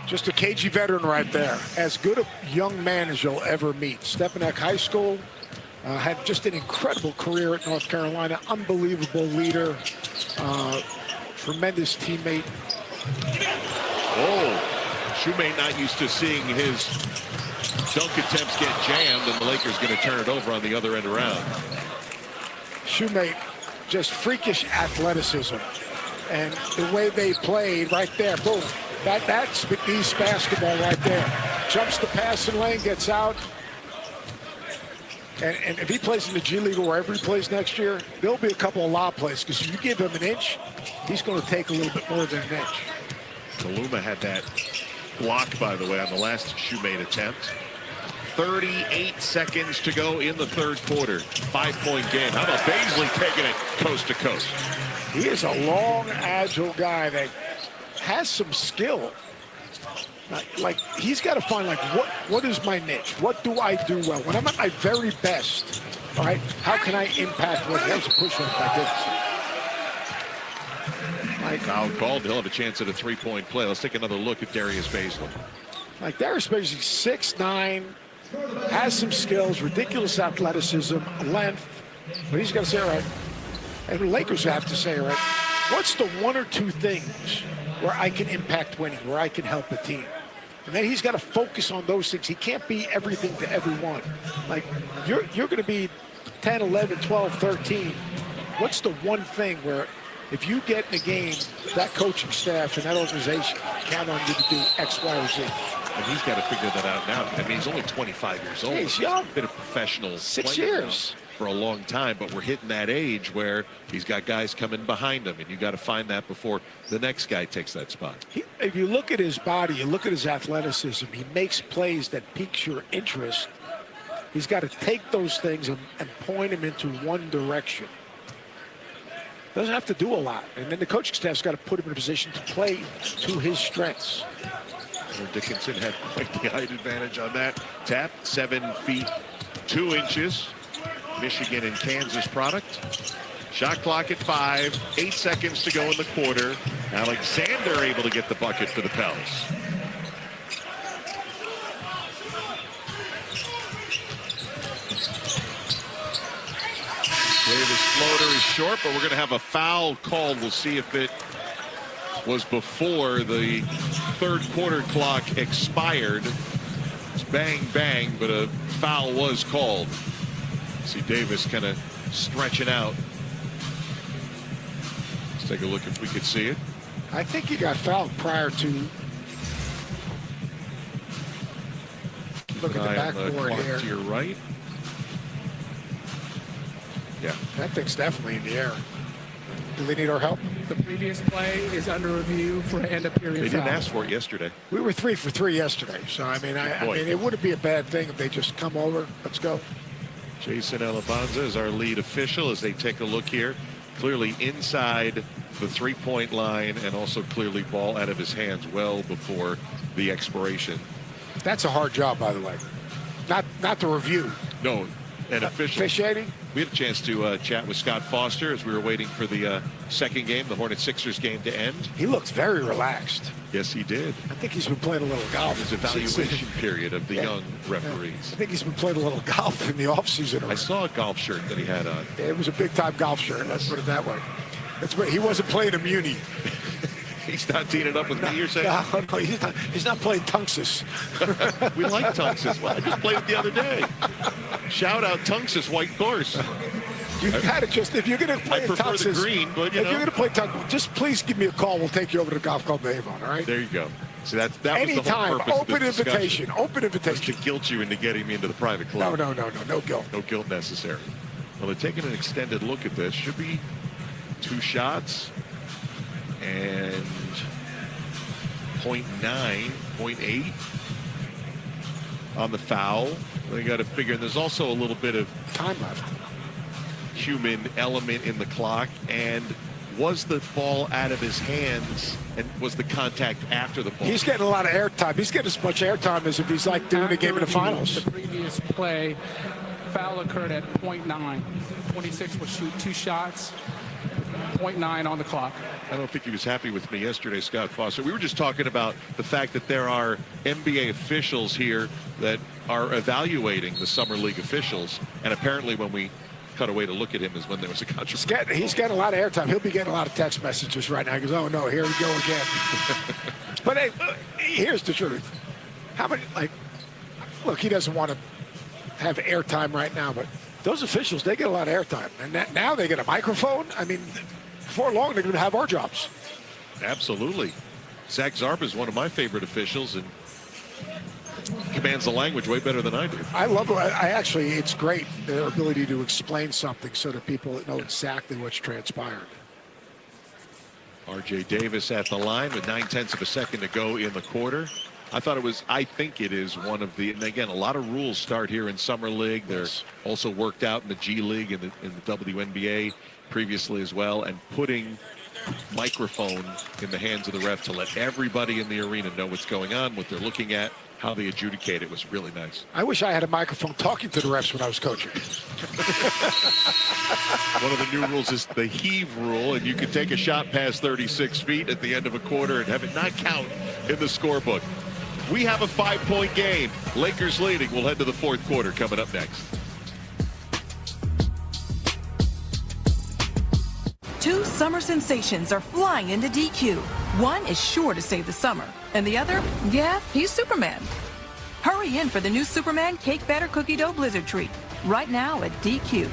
Speaker 1: Just a cagey veteran right there. As good a young man as you'll ever meet. Stepinac High School. Had just an incredible career at North Carolina. Unbelievable leader. Tremendous teammate.
Speaker 2: Oh, Shoemate not used to seeing his dunk attempts get jammed, and the Lakers going to turn it over on the other end around.
Speaker 1: Shoemate, just freakish athleticism. And the way they played right there, boom. That's McNeese basketball right there. Jumps the passing lane, gets out. And if he plays in the G League or wherever he plays next year, there'll be a couple of lob plays, because if you give him an inch, he's going to take a little bit more than an inch.
Speaker 2: Kaluma had that block, by the way, on the last Shoemate attempt. 38 seconds to go in the third quarter. 5-point game. How about Baisley taking it coast to coast?
Speaker 1: He is a long, agile guy that has some skill. Like he's got to find, like, what is my niche? What do I do well? When I'm at my very best, all right, how can I impact what? That was a push-up by Dixon.
Speaker 2: Foul called. He'll have a chance at a 3-point play. Let's take another look at Darius Baisley.
Speaker 1: Like Darius Baisley, 6'9", has some skills, ridiculous athleticism, length, but he's got to say, all right, and the Lakers have to say, all right, what's the 1 or 2 things where I can impact winning, where I can help a team? And then he's got to focus on those things. He can't be everything to everyone. Like, you're going to be 10, 11, 12, 13. What's the one thing where if you get in a game, that coaching staff and that organization count on you to do X, Y, or Z?
Speaker 2: And he's got to figure that out now. I mean, he's only 25 years old.
Speaker 1: Yeah, he's young.
Speaker 2: Been a professional
Speaker 1: 6 years.
Speaker 2: For a long time, but we're hitting that age where he's got guys coming behind him, and you got to find that before the next guy takes that spot.
Speaker 1: If you look at his body, you look at his athleticism, he makes plays that piques your interest. He's got to take those things and point him into one direction. Doesn't have to do a lot, and then the coaching staff's got to put him in a position to play to his strengths.
Speaker 2: Dickinson had quite the height advantage on that tap. 7 feet 2 inches. Michigan and Kansas product. Shot clock at 5. 8 seconds to go in the quarter. Alexander able to get the bucket for the Pels. Davis' floater is short, but we're going to have a foul called. We'll see if it was before the third quarter clock expired. It's bang, bang, but a foul was called. See Davis kind of stretching out. Let's take a look if we could see it.
Speaker 1: I think he got fouled prior to. Look at the backboard here.
Speaker 2: To your right. Yeah.
Speaker 1: That thing's definitely in the air. Do they need our help?
Speaker 10: The previous play is under review for an end-of-period
Speaker 2: They
Speaker 10: foul.
Speaker 2: didn't ask for it yesterday.
Speaker 1: We were 3 for 3 yesterday, so I mean, I mean, it wouldn't be a bad thing if they just come over. Let's go.
Speaker 2: Jason Alabanza is our lead official as they take a look here. Clearly inside the 3-point line, and also clearly ball out of his hands well before the expiration.
Speaker 1: That's a hard job, by the way. Not the review.
Speaker 2: No, an official.
Speaker 1: Officiating?
Speaker 2: We had a chance to chat with Scott Foster as we were waiting for the second game, the Hornets-Sixers game, to end.
Speaker 1: He looked very relaxed.
Speaker 2: Yes, he did.
Speaker 1: I think he's been playing a little golf.
Speaker 2: His evaluation period of the young referees.
Speaker 1: I think he's been playing a little golf in the offseason.
Speaker 2: I saw a golf shirt that he had on.
Speaker 1: It was a big-time golf shirt. Let's put it that way. That's what he wasn't playing a muni.
Speaker 2: He's not teeing it up with me, you're saying?
Speaker 1: No, he's not playing Tunxus.
Speaker 2: We like Tunxus. Well, I just played it the other day. Shout out Tunxus white course.
Speaker 1: You got to just, if you're going to play
Speaker 2: I prefer
Speaker 1: Tunxus,
Speaker 2: the green, but you know.
Speaker 1: If you're going to play Tunxus, just please give me a call. We'll take you over to the golf club in Avon, all right?
Speaker 2: There you go. So that was the whole
Speaker 1: Anytime,
Speaker 2: purpose
Speaker 1: open
Speaker 2: of this
Speaker 1: invitation, open invitation.
Speaker 2: To guilt you into getting me into the private club.
Speaker 1: No guilt.
Speaker 2: No guilt necessary. Well, they're taking an extended look at this. Should be 2 shots. And 0.9, 0.8 on the foul. They got to figure. There's also a little bit of
Speaker 1: time left.
Speaker 2: Human element in the clock. And was the ball out of his hands, and was the contact after the ball?
Speaker 1: He's getting a lot of airtime. He's getting as much airtime as if he's like doing a game in the finals.
Speaker 10: The previous play, foul occurred at 0.9. 26 will shoot 2 shots. 0.9 on the clock.
Speaker 2: I don't think he was happy with me yesterday, Scott Foster. We were just talking about the fact that there are NBA officials here that are evaluating the Summer League officials, and apparently when we cut away to look at him is when there was a controversy.
Speaker 1: He's getting a lot of airtime. He'll be getting a lot of text messages right now. He goes, oh no, here we go again. But hey, here's the truth. How many, look, he doesn't want to have airtime right now, but those officials, they get a lot of airtime. And now they get a microphone. I mean, before long, they're going to have our jobs.
Speaker 2: Absolutely. Zach Zarb is one of my favorite officials and commands the language way better than I do.
Speaker 1: I love it. It's great, their ability to explain something so that people know exactly what's transpired.
Speaker 2: R.J. Davis at the line with 9/10 of a second to go in the quarter. I think it is one of the, and again, a lot of rules start here in Summer League. They're also worked out in the G League and in the WNBA previously as well, and putting microphone in the hands of the ref to let everybody in the arena know what's going on, what they're looking at, how they adjudicate it was really nice.
Speaker 1: I wish I had a microphone talking to the refs when I was coaching.
Speaker 2: One of the new rules is the heave rule, and you can take a shot past 36 feet at the end of a quarter and have it not count in the scorebook. We have a 5-point game. Lakers leading. We'll head to the fourth quarter coming up next.
Speaker 7: Two summer sensations are flying into DQ. One is sure to save the summer, and the other, yeah, he's Superman. Hurry in for the new Superman Cake Batter Cookie Dough Blizzard Treat, right now at DQ.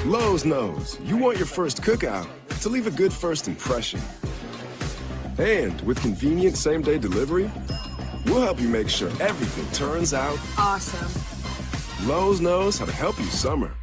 Speaker 11: Lowe's knows you want your first cookout to leave a good first impression. And with convenient same-day delivery, we'll help you make sure everything turns out
Speaker 25: Awesome.
Speaker 11: Lowe's knows how to help you summer.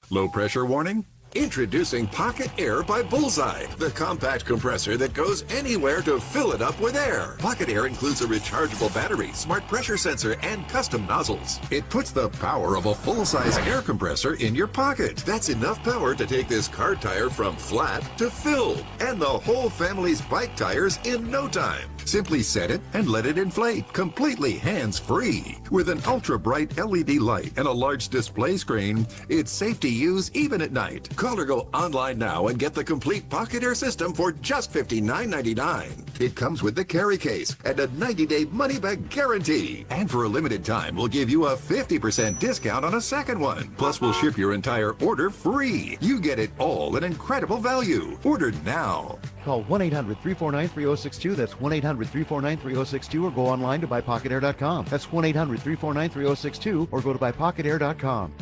Speaker 14: Low pressure warning? Introducing Pocket Air by Bullseye, the compact compressor that goes anywhere to fill it up with air. Pocket Air includes a rechargeable battery, smart pressure sensor, and custom nozzles. It puts the power of a full-size air compressor in your pocket. That's enough power to take this car tire from flat to filled, and the whole family's bike tires in no time. Simply set it and let it inflate, completely hands-free. With an ultra-bright LED light and a large display screen, it's safe to use even at night. Call or go online now and get the complete Pocket Air system for just $59.99. It comes with the carry case and a 90-day money-back guarantee. And for a limited time, we'll give you a 50% discount on a second one. Plus, we'll ship your entire order free. You get it all at incredible value. Order now.
Speaker 6: Call 1-800-349-3062. That's 1-800-349-3062, or go online to buypocketair.com. That's 1-800-349-3062, or go to buypocketair.com.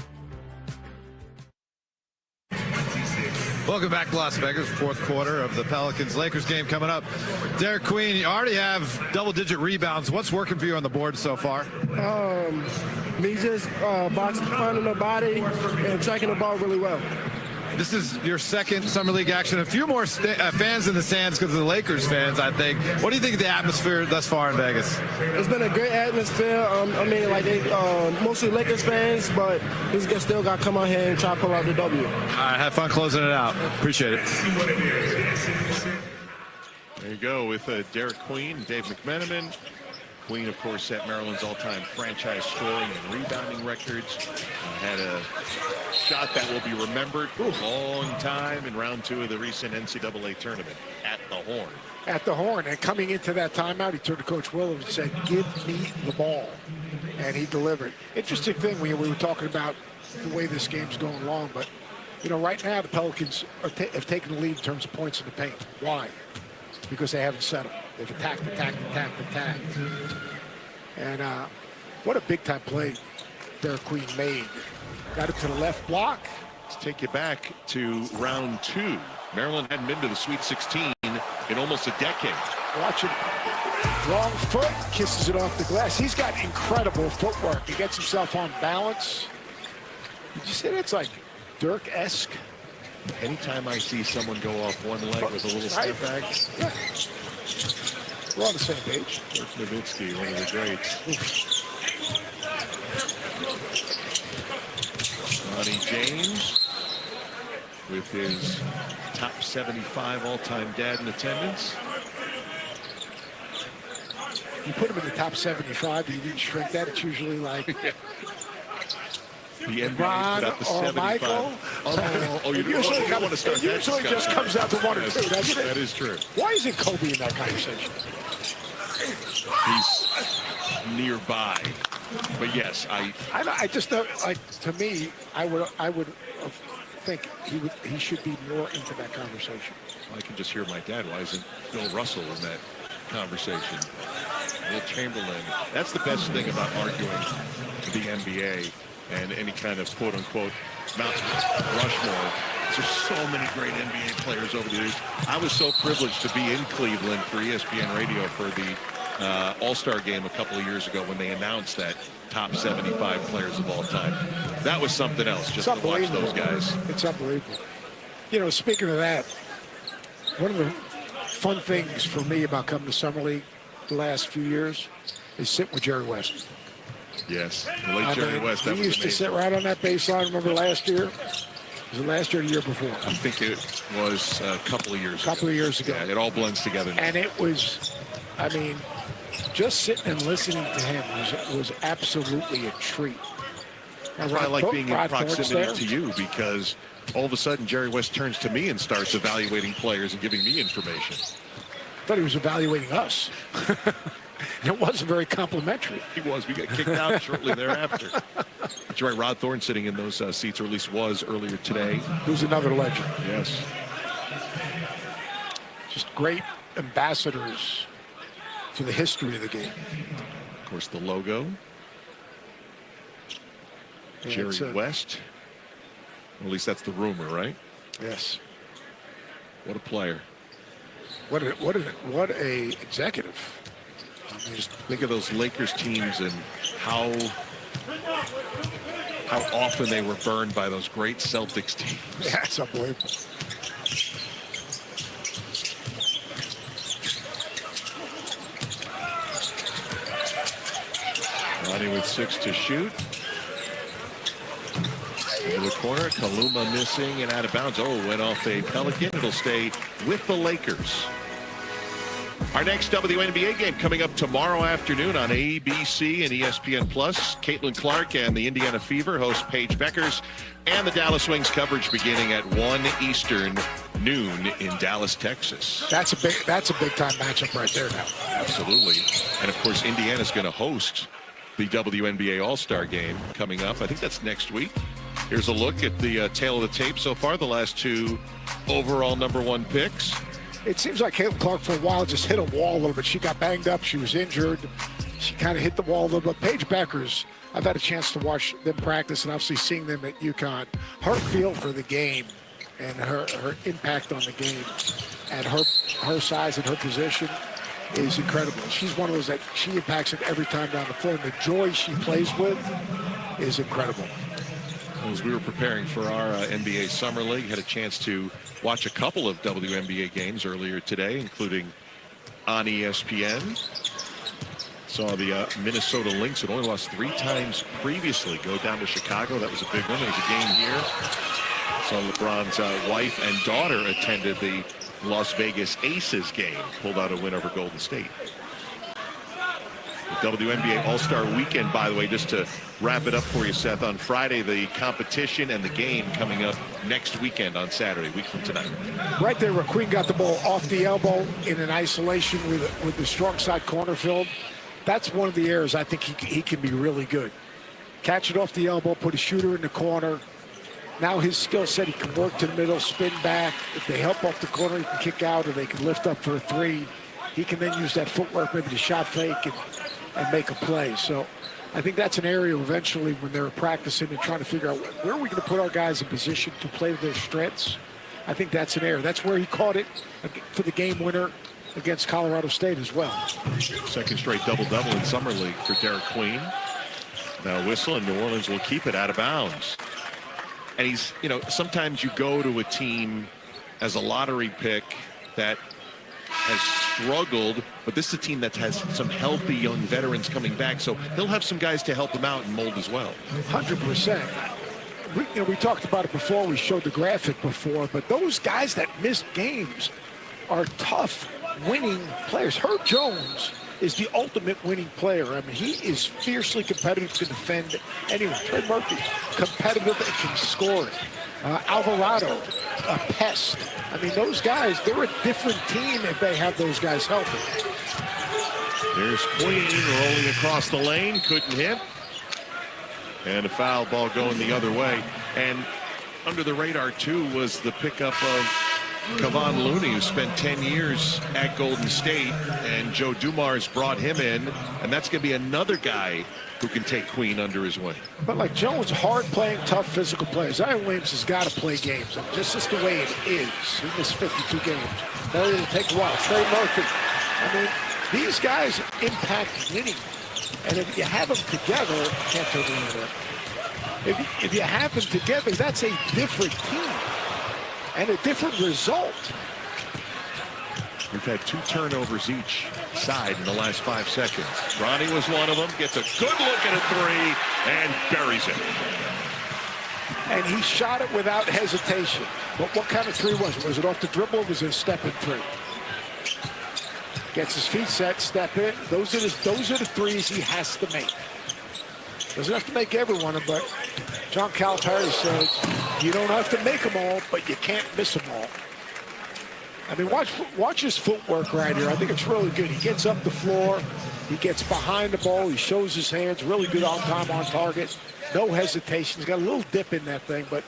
Speaker 12: Welcome back to Las Vegas, fourth quarter of the Pelicans-Lakers game coming up. Derek Queen, you already have double-digit rebounds. What's working for you on the board so far?
Speaker 16: Me just finding the body and tracking the ball really well.
Speaker 12: This is your second Summer League action. A few more fans in the stands because of the Lakers fans, I think. What do you think of the atmosphere thus far in Vegas?
Speaker 16: It's been a great atmosphere. Mostly Lakers fans, but these guys still got to come out here and try to pull out the W.
Speaker 12: All right, have fun closing it out. Appreciate it.
Speaker 2: There you go with Derek Queen, Dave McMenamin. Queen, of course, set Maryland's all-time franchise scoring and rebounding records. Had a shot that will be remembered for a long time in round 2 of the recent NCAA tournament at the Horn.
Speaker 1: At the Horn, and coming into that timeout, he turned to Coach Williams and said, "Give me the ball," and he delivered. Interesting thing, we were talking about the way this game's going along, but right now the Pelicans have taken the lead in terms of points in the paint. Why? Because they haven't settled. They've attacked. And what a big-time play Derek Queen made. Got it to the left block.
Speaker 2: Let's take you back to round 2. Maryland hadn't been to the Sweet 16 in almost a decade.
Speaker 1: Watch him. Wrong foot, kisses it off the glass. He's got incredible footwork. He gets himself on balance. Did you say that's like Dirk-esque?
Speaker 2: Anytime I see someone go off one leg with a little step back,
Speaker 1: we're on the same page.
Speaker 2: Dirk Nowitzki, one of the greats. Ronnie James with his top 75 all-time dad in attendance.
Speaker 1: You put him in the top 75, you didn't shrink that. It's usually like
Speaker 2: the NBA
Speaker 1: Ron
Speaker 2: put out the
Speaker 1: or
Speaker 2: 75.
Speaker 1: Michael.
Speaker 2: You
Speaker 1: usually
Speaker 2: want to start
Speaker 1: it usually
Speaker 2: that
Speaker 1: just comes out to one or
Speaker 2: Yes,
Speaker 1: two, doesn't it?
Speaker 2: That is true.
Speaker 1: Why isn't Kobe in that conversation?
Speaker 2: He's nearby. But yes, I
Speaker 1: just don't, like, to me, I would think he should be more into that conversation.
Speaker 2: I can just hear my dad. Why isn't Bill Russell in that conversation? Will Chamberlain. That's the best thing about arguing the NBA and any kind of quote-unquote Mount Rushmore. There's so many great NBA players over the years. I was so privileged to be in Cleveland for ESPN Radio for the All-Star game a couple of years ago when they announced that top 75 players of all time. That was something else, just to watch those guys.
Speaker 1: It's unbelievable. You know, speaking of that, one of the fun things for me about coming to Summer League the last few years is sitting with Jerry West.
Speaker 2: Yes, the late Jerry West. That
Speaker 1: he used to sit right on that baseline. Remember last year? Was it last year or the year before?
Speaker 2: I think it was a couple of years ago.
Speaker 1: A couple of years ago.
Speaker 2: Yeah, it all blends together now.
Speaker 1: And it was, I mean, just sitting and listening to him was absolutely a treat.
Speaker 2: That's why I like being in proximity to you, because all of a sudden Jerry West turns to me and starts evaluating players and giving me information.
Speaker 1: I thought he was evaluating us. And it wasn't very complimentary.
Speaker 2: He was. We got kicked out shortly thereafter. That's right. Rod Thorne sitting in those seats, or at least was earlier today.
Speaker 1: Who's another legend.
Speaker 2: Yes.
Speaker 1: Just great ambassadors for the history of the game.
Speaker 2: Of course, the logo. Yeah, Jerry West. Well, at least that's the rumor, right?
Speaker 1: Yes.
Speaker 2: What a player.
Speaker 1: What a executive.
Speaker 2: I mean, just think of those Lakers teams and how often they were burned by those great Celtics teams.
Speaker 1: Yeah, it's unbelievable.
Speaker 2: Ronnie with 6 to shoot. In the corner, Kaluma missing and out of bounds. Oh, went off a Pelican. It'll stay with the Lakers. Our next WNBA game coming up tomorrow afternoon on ABC and ESPN+. Caitlin Clark and the Indiana Fever host Paige Beckers, and the Dallas Wings coverage beginning at 1 Eastern, noon in Dallas, Texas.
Speaker 1: That's a big time matchup right there now.
Speaker 2: Absolutely. And of course, Indiana's going to host the WNBA All-Star game coming up. I think that's next week. Here's a look at the tail of the tape so far, the last 2 overall #1 picks.
Speaker 1: It seems like Caitlin Clark for a while just hit a wall a little bit. She got banged up. She was injured. She kind of hit the wall a little bit. Paige Beckers, I've had a chance to watch them practice and obviously seeing them at UConn. Her feel for the game and her impact on the game at her size and her position is incredible. She's one of those that she impacts it every time down the floor. And the joy she plays with is incredible.
Speaker 2: As we were preparing for our NBA Summer League, had a chance to watch a couple of WNBA games earlier today, including on ESPN. Saw the Minnesota Lynx, had only lost 3 times previously, go down to Chicago. That was a big one. There's a game here. Saw LeBron's wife and daughter attended the Las Vegas Aces game, pulled out a win over Golden State. The WNBA All-Star Weekend, by the way, just to wrap it up for you, Seth, on Friday, the competition and the game coming up next weekend on Saturday, week from tonight.
Speaker 1: Right there where Queen got the ball off the elbow in an isolation with the strong side corner filled. That's one of the areas I think he can be really good. Catch it off the elbow, put a shooter in the corner. Now his skill set, he can work to the middle, spin back. If they help off the corner, he can kick out, or they can lift up for a 3. He can then use that footwork, maybe to shot fake and make a play. So I think that's an area eventually when they're practicing and trying to figure out where are we going to put our guys in position to play their strengths. I think that's an area. That's where he caught it for the game winner against Colorado State as well.
Speaker 2: Second straight double-double in Summer League for Derek Queen. Now whistle, and New Orleans will keep it out of bounds. And he's, you know, sometimes you go to a team as a lottery pick that has struggled, but this is a team that has some healthy young veterans coming back, so he'll have some guys to help him out and mold as well.
Speaker 1: 100%. We talked about it before. We showed the graphic before, but those guys that missed games are tough, winning players. Herb Jones is the ultimate winning player. I mean, he is fiercely competitive, can defend anyone. Trey Murphy, competitive and can score it. Alvarado, a pest. I mean, those guys, they're a different team if they have those guys healthy.
Speaker 2: There's Queen rolling across the lane, couldn't hit. And a foul ball going the other way. And under the radar, too, was the pickup of Kevon Looney, who spent 10 years at Golden State, and Joe Dumars brought him in, and that's going to be another guy who can take Queen under his wing.
Speaker 1: But like Jones, hard-playing, tough physical players. Zion Williams has got to play games. And just the way it is. He missed 52 games. Now it'll take a while. Trey Murphy. I mean, these guys impact winning. And if you have them together, can't turn it over. If you have them together, that's a different team and a different result.
Speaker 2: We've had 2 turnovers each side in the last 5 seconds. Ronnie was one of them, gets a good look at a 3 and buries it.
Speaker 1: And he shot it without hesitation. But what kind of 3 was it? Was it off the dribble or was it a step in 3? Gets his feet set, step in. Those are the threes he has to make. Doesn't have to make every one of them, but John Calipari says you don't have to make them all, but you can't miss them all. I mean, watch his footwork right here. I think it's really good. He gets up the floor. He gets behind the ball. He shows his hands. Really good on time, on target. No hesitation. He's got a little dip in that thing, but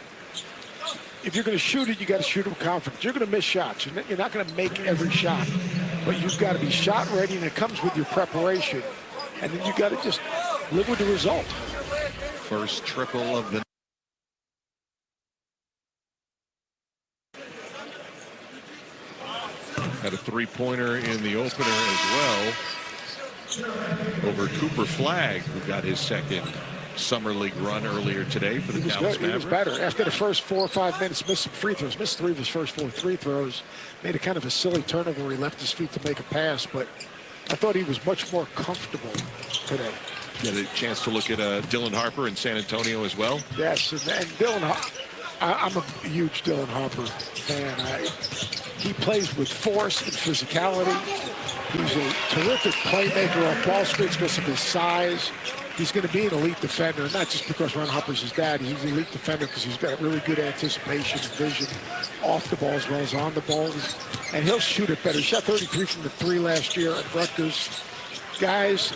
Speaker 1: if you're going to shoot it, you got to shoot it with confidence. You're going to miss shots. You're not going to make every shot, but you've got to be shot ready, and it comes with your preparation. And then you got to just live with the result.
Speaker 2: First triple of the had a 3-pointer in the opener as well over Cooper Flagg, who got his second Summer League run earlier today for the Dallas Mavericks.
Speaker 1: He was better. After the first 4 or 5 minutes, missed some free throws. Missed 3 of his first 4 free throws. Made a kind of a silly turnover where he left his feet to make a pass, but I thought he was much more comfortable today.
Speaker 2: You had a chance to look at Dylan Harper in San Antonio as well.
Speaker 1: Yes, and Dylan Harper. I'm a huge Dylan Harper fan. He plays with force and physicality. He's a terrific playmaker off ball screens because of his size. He's going to be an elite defender, not just because Ron Harper's his dad. He's an elite defender because he's got really good anticipation and vision off the ball as well as on the ball. And he'll shoot it better. He shot 33 from the 3 last year at Rutgers. Guys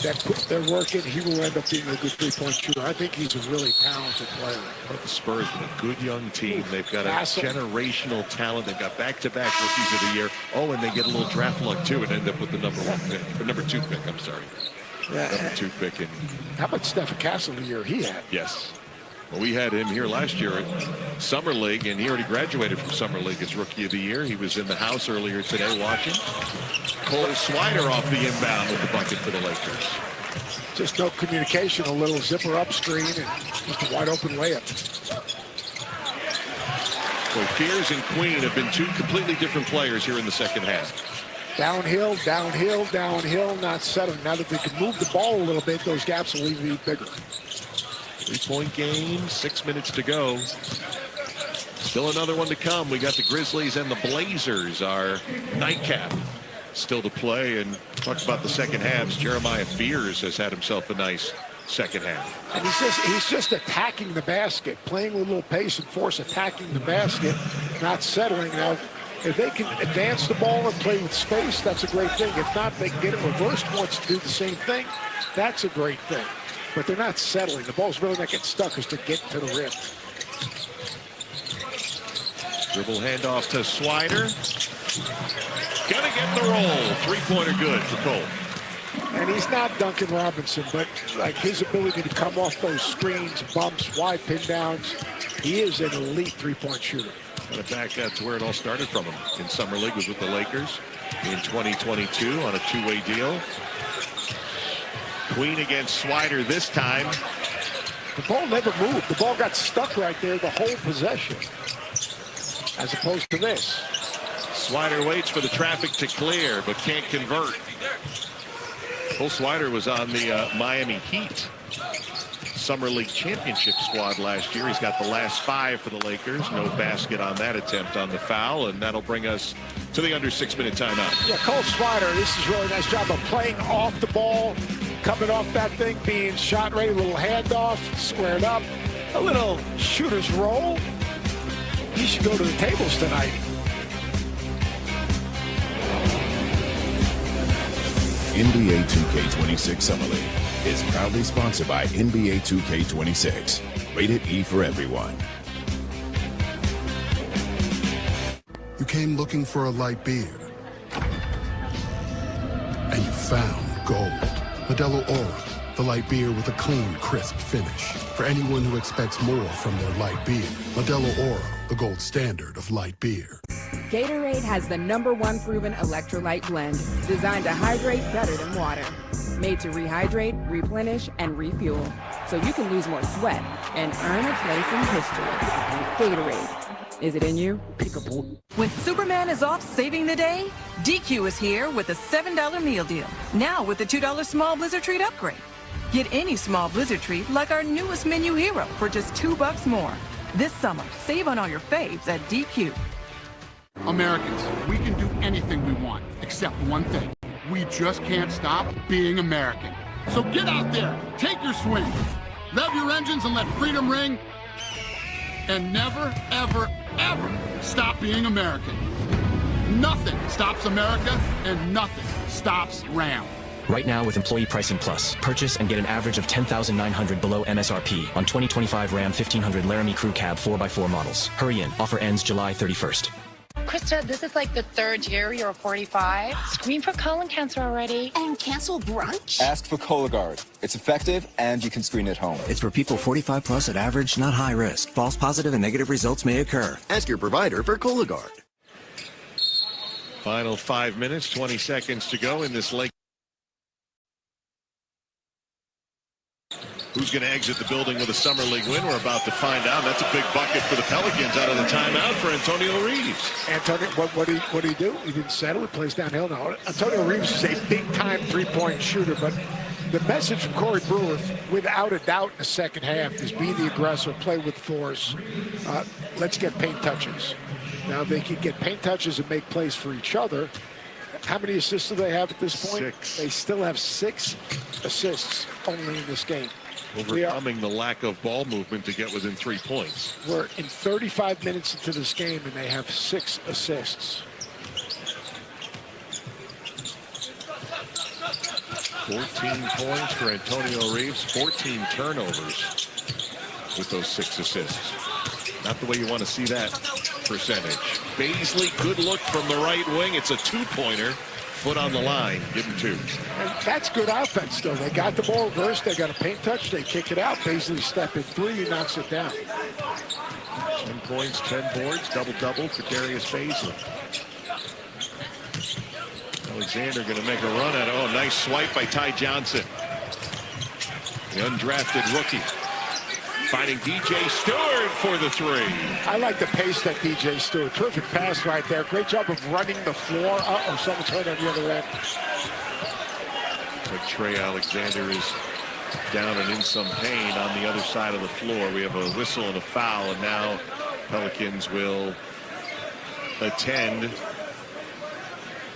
Speaker 1: that put their work in, he will end up being a good 3-point shooter. I think he's a really talented player.
Speaker 2: But the Spurs with a good young team. They've got a generational talent. They've got back-to-back rookies of the year. Oh, and they get a little draft luck, too, and end up with the number 1 pick. Or number 2 pick, I'm sorry.
Speaker 1: Yeah.
Speaker 2: Number 2 pick. And
Speaker 1: how about Stephen Castle the year he had?
Speaker 2: Yes. Well, we had him here last year at Summer League, and he already graduated from Summer League as Rookie of the Year. He was in the house earlier today watching. Cole Swider off the inbound with the bucket for the Lakers.
Speaker 1: Just no communication, a little zipper up screen, and just a wide open layup.
Speaker 2: So Fears and Queen have been 2 completely different players here in the second half.
Speaker 1: Downhill, downhill, downhill, not settling. Now that they can move the ball a little bit, those gaps will even be bigger.
Speaker 2: 3-point game, 6 minutes to go. Still another one to come. We got the Grizzlies and the Blazers, our nightcap still to play. And talk about the second halves. Jeremiah Fears has had himself a nice second half.
Speaker 1: And he's just attacking the basket, playing with a little pace and force, attacking the basket, not settling. Now, if they can advance the ball and play with space, that's a great thing. If not, they can get it reversed once to do the same thing. That's a great thing. But they're not settling. The ball's really not getting stuck as to get to the rim.
Speaker 2: Dribble handoff to Swider. Gonna get the roll. 3-pointer good for Cole.
Speaker 1: And he's not Duncan Robinson, but like his ability to come off those screens, bumps, wide pin downs, he is an elite 3-point shooter.
Speaker 2: Got to back that to where it all started from him. In Summer League was with the Lakers in 2022 on a 2-way deal. Queen against Swider this time.
Speaker 1: The ball never moved. The ball got stuck right there the whole possession, as opposed to this.
Speaker 2: Swider waits for the traffic to clear, but can't convert. Cole Swider was on the Miami Heat Summer League Championship squad last year. He's got the last 5 for the Lakers. No basket on that attempt on the foul, and that'll bring us to the under 6-minute timeout.
Speaker 1: Yeah, Cole Swider, this is a really nice job of playing off the ball, coming off that thing, being shot ready, a little handoff, squared up, a little shooter's roll. He should go to the tables tonight.
Speaker 24: NBA 2K26 Summer League is proudly sponsored by NBA 2K26. Rated E for everyone.
Speaker 3: You came looking for a light beer. And you found gold. Modelo Oro, the light beer with a clean, crisp finish. For anyone who expects more from their light beer. Modelo Oro, the gold standard of light beer.
Speaker 5: Gatorade has the #1 proven electrolyte blend, designed to hydrate better than water. Made to rehydrate, replenish, and refuel, so you can lose more sweat and earn a place in history. Gatorade. Is it in you? Peekaboo.
Speaker 7: When Superman is off saving the day, DQ is here with a $7 meal deal. Now with the $2 small Blizzard Treat upgrade. Get any small Blizzard Treat like our newest menu hero for just $2 more. This summer, save on all your faves at DQ.
Speaker 17: Americans, we can do anything we want, except one thing. We just can't stop being American. So get out there, take your swing, rev your engines and let freedom ring, and never, ever, ever stop being American. Nothing stops America, and nothing stops Ram.
Speaker 19: Right now with Employee Pricing Plus, purchase and get an average of $10,900 below MSRP on 2025 Ram 1500 Laramie Crew Cab 4x4 models. Hurry in. Offer ends July 31st.
Speaker 20: Krista, this is like the 3rd year you're 45. Screen for colon cancer already. And cancel brunch?
Speaker 26: Ask for Cologuard. It's effective and you can screen at home.
Speaker 27: It's for people 45 plus at average, not high risk. False positive and negative results may occur. Ask your provider for Cologuard.
Speaker 2: Final 5 minutes, 20 seconds to go in this Lake. Who's going to exit the building with a Summer League win? We're about to find out. That's a big bucket for the Pelicans out of the timeout for Antonio Reeves.
Speaker 1: Antonio, what did he do? He didn't settle. He plays downhill now. Antonio Reeves is a big-time three-point shooter, but the message from Corey Brewer, without a doubt in the second half, is be the aggressor, play with force. Let's get paint touches. Now, they can get paint touches and make plays for each other. How many assists do they have at this point?
Speaker 2: 6.
Speaker 1: They still have 6 assists only in this game.
Speaker 2: Overcoming the lack of ball movement to get within 3 points.
Speaker 1: We're in 35 minutes into this game, and they have 6 assists.
Speaker 2: 14 points for Antonio Reeves, 14 turnovers with those 6 assists. Not the way you want to see that percentage. Baisley, good look from the right wing. It's a 2-pointer. Foot on the line, give him 2.
Speaker 1: And that's good offense, though. They got the ball reversed. They got a paint touch. They kick it out. Baisley step in 3. He knocks it down.
Speaker 2: 10 points, 10 boards, double-double for Darius Baisley. Alexander going to make a run at it. Oh, nice swipe by Ty Johnson. The undrafted rookie. Finding DJ Stewart for the 3.
Speaker 1: I like the pace that DJ Stewart. Terrific pass right there. Great job of running the floor. Uh-oh, someone's hurt on the other end.
Speaker 2: Like Trey Alexander is down and in some pain on the other side of the floor. We have a whistle and a foul, and now Pelicans will attend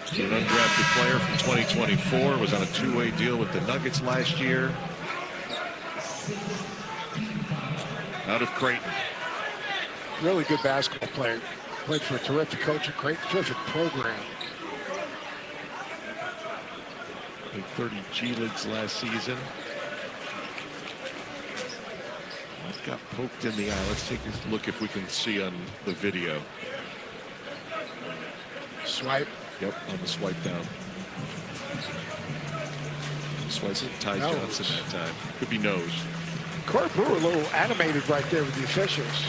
Speaker 2: to an undrafted player from 2024. Was on a 2-way deal with the Nuggets last year. Out of Creighton.
Speaker 1: Really good basketball player. Played for a terrific coach at Creighton. Terrific program.
Speaker 2: Played 30 G Leagues last season. Got poked in the eye. Let's take a look if we can see on the video.
Speaker 1: Swipe.
Speaker 2: Yep, on the swipe down. Swipe at Ty Johnson that time. Could be nose.
Speaker 1: Corey Brewer a little animated right there with the officials.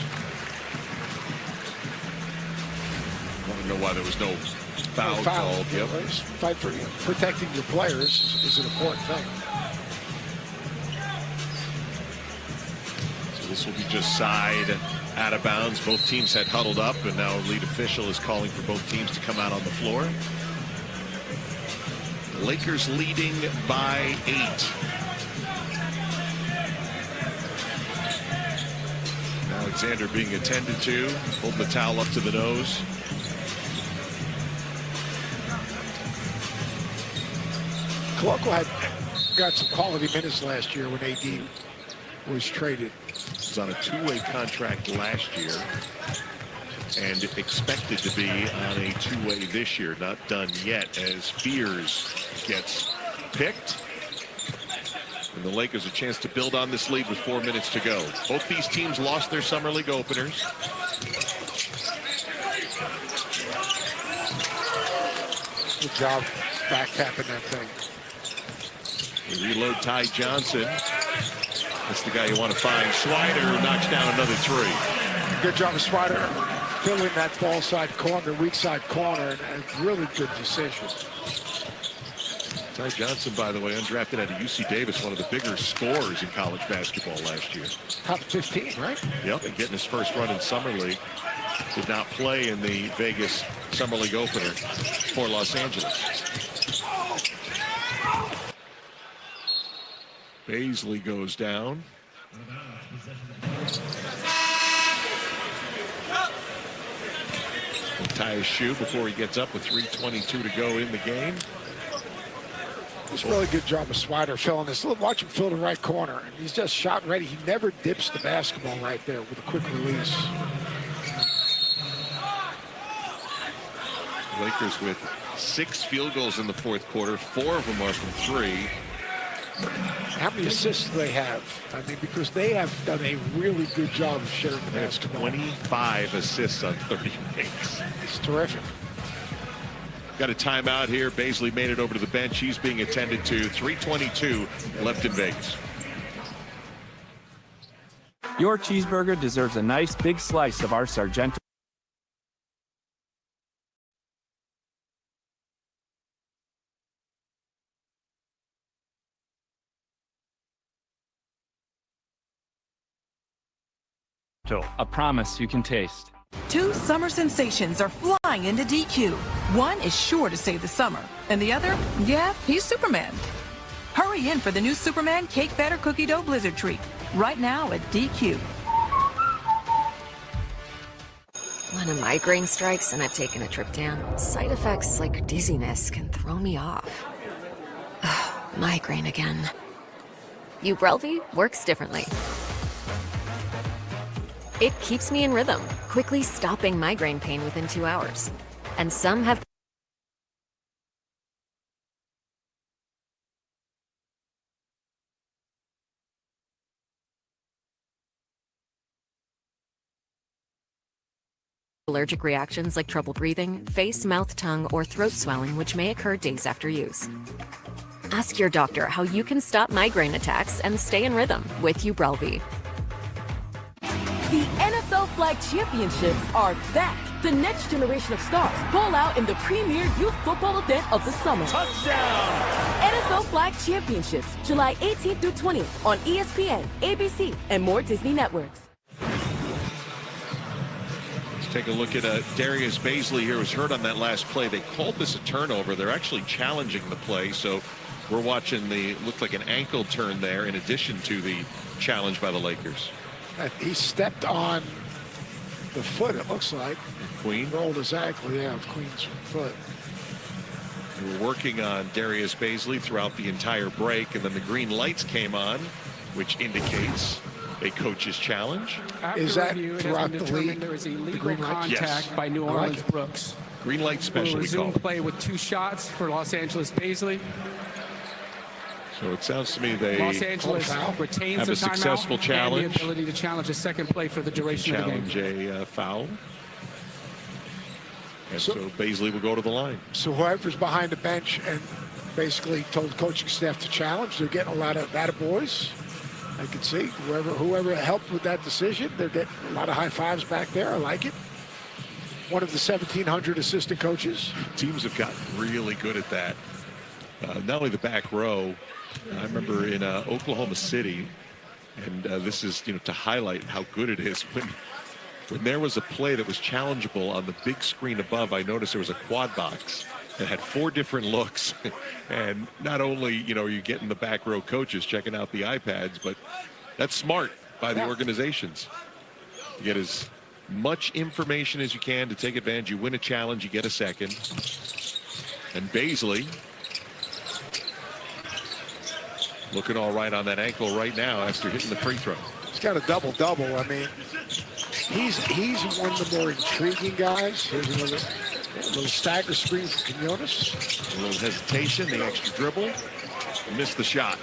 Speaker 2: I want to know why there was no foul called. Yep.
Speaker 1: Fight for protecting your players is an important thing.
Speaker 2: This will be just side out of bounds. Both teams had huddled up, and now lead official is calling for both teams to come out on the floor. The Lakers leading by 8. Alexander being attended to, holding the towel up to the nose.
Speaker 1: Colloquial had got some quality minutes last year when AD was traded.
Speaker 2: He was on a two-way contract last year and expected to be on a two-way this year. Not done yet as Fears gets picked. And the Lakers a chance to build on this lead with 4 minutes to go. Both these teams lost their summer league openers.
Speaker 1: Good job back tapping that thing.
Speaker 2: We reload Ty Johnson. That's the guy you want to find. Swider knocks down another three.
Speaker 1: Good job of Swider filling that ball side corner, weak side corner, and a really good decision.
Speaker 2: Ty Johnson, by the way, undrafted out of UC Davis, one of the bigger scorers in college basketball last year.
Speaker 1: Top 15, right?
Speaker 2: Yep, and getting his first run in Summer League. Did not play in the Vegas Summer League opener for Los Angeles. Baisley goes down. He'll tie his shoe before he gets up with 3:22 to go in the game.
Speaker 1: It's a really good job of Swider filling this. Watch him fill the right corner. He's just shot ready. He never dips the basketball right there with a quick release.
Speaker 2: Lakers with 6 field goals in the fourth quarter. 4 of them are from 3.
Speaker 1: How many assists do they have? I mean, because they have done a really good job of sharing the basketball.
Speaker 2: 25 assists on 30 makes.
Speaker 1: It's terrific.
Speaker 2: Got a timeout here. Baisley made it over to the bench. He's being attended to. 3:22 left in Vegas.
Speaker 4: Your cheeseburger deserves a nice big slice of our Sargento. A promise you can taste.
Speaker 7: 2 summer sensations are flying into DQ. One is sure to save the summer, and the other, yeah, he's Superman. Hurry in for the new Superman Cake Batter Cookie Dough Blizzard Treat, right now at DQ.
Speaker 8: When a migraine strikes and I've taken a trip down, side effects like dizziness can throw me off. Ugh, migraine again. Ubrelvy works differently. It keeps me in rhythm, quickly stopping migraine pain within 2 hours. And some have allergic reactions like trouble breathing, face, mouth, tongue, or throat swelling, which may occur days after use. Ask your doctor how you can stop migraine attacks and stay in rhythm with Ubrelvy.
Speaker 9: The NFL Flag Championships are back. The next generation of stars ball out in the premier youth football event of the summer.
Speaker 22: Touchdown!
Speaker 9: NFL Flag Championships, July 18th through 20th on ESPN, ABC, and more Disney networks.
Speaker 2: Let's take a look at Darius Baisley here, was hurt on that last play. They called this a turnover. They're actually challenging the play, so we're watching looked like an ankle turn there in addition to the challenge by the Lakers.
Speaker 1: He stepped on the foot, it looks like.
Speaker 2: Queen?
Speaker 1: Rolled his ankle, yeah, of Queen's foot.
Speaker 2: We were working on Darius Baisley throughout the entire break, and then the green lights came on, which indicates a coach's challenge.
Speaker 10: After
Speaker 1: Is that
Speaker 10: review,
Speaker 1: throughout the league?
Speaker 10: There is a
Speaker 1: The
Speaker 10: legal
Speaker 1: green light?
Speaker 10: contact
Speaker 2: Yes.
Speaker 10: by New
Speaker 1: I like
Speaker 10: Orleans
Speaker 1: it.
Speaker 10: Brooks.
Speaker 2: Green light special,
Speaker 10: We'll
Speaker 2: we call
Speaker 10: resume
Speaker 2: it.
Speaker 10: play with 2 shots for Los Angeles Baisley.
Speaker 2: So it sounds to me they
Speaker 10: Los Angeles retains
Speaker 2: have
Speaker 10: their
Speaker 2: a successful
Speaker 10: timeout
Speaker 2: challenge.
Speaker 10: and the ability to challenge a second play for the duration of the game.
Speaker 2: Challenge a foul. And so Baisley will go to the line.
Speaker 1: So whoever's behind the bench and basically told the coaching staff to challenge, they're getting a lot of attaboys. I can see whoever helped with that decision, they're getting a lot of high fives back there. I like it. One of the 1,700 assistant coaches.
Speaker 2: Teams have gotten really good at that. Not only the back row. I remember in Oklahoma City, And this is, to highlight how good it is. When there was a play that was challengeable on the big screen above, I noticed there was a quad box that had 4 different looks. And not only, you're getting the back row coaches checking out the iPads, but that's smart by the organizations. You get as much information as you can to take advantage. You win a challenge, you get a second. And Baisley looking all right on that ankle right now after hitting the free throw.
Speaker 1: He's got a double-double. I mean, he's one of the more intriguing guys. Here's a little stagger screen for Quinones.
Speaker 2: A little hesitation, the extra dribble, missed the shot.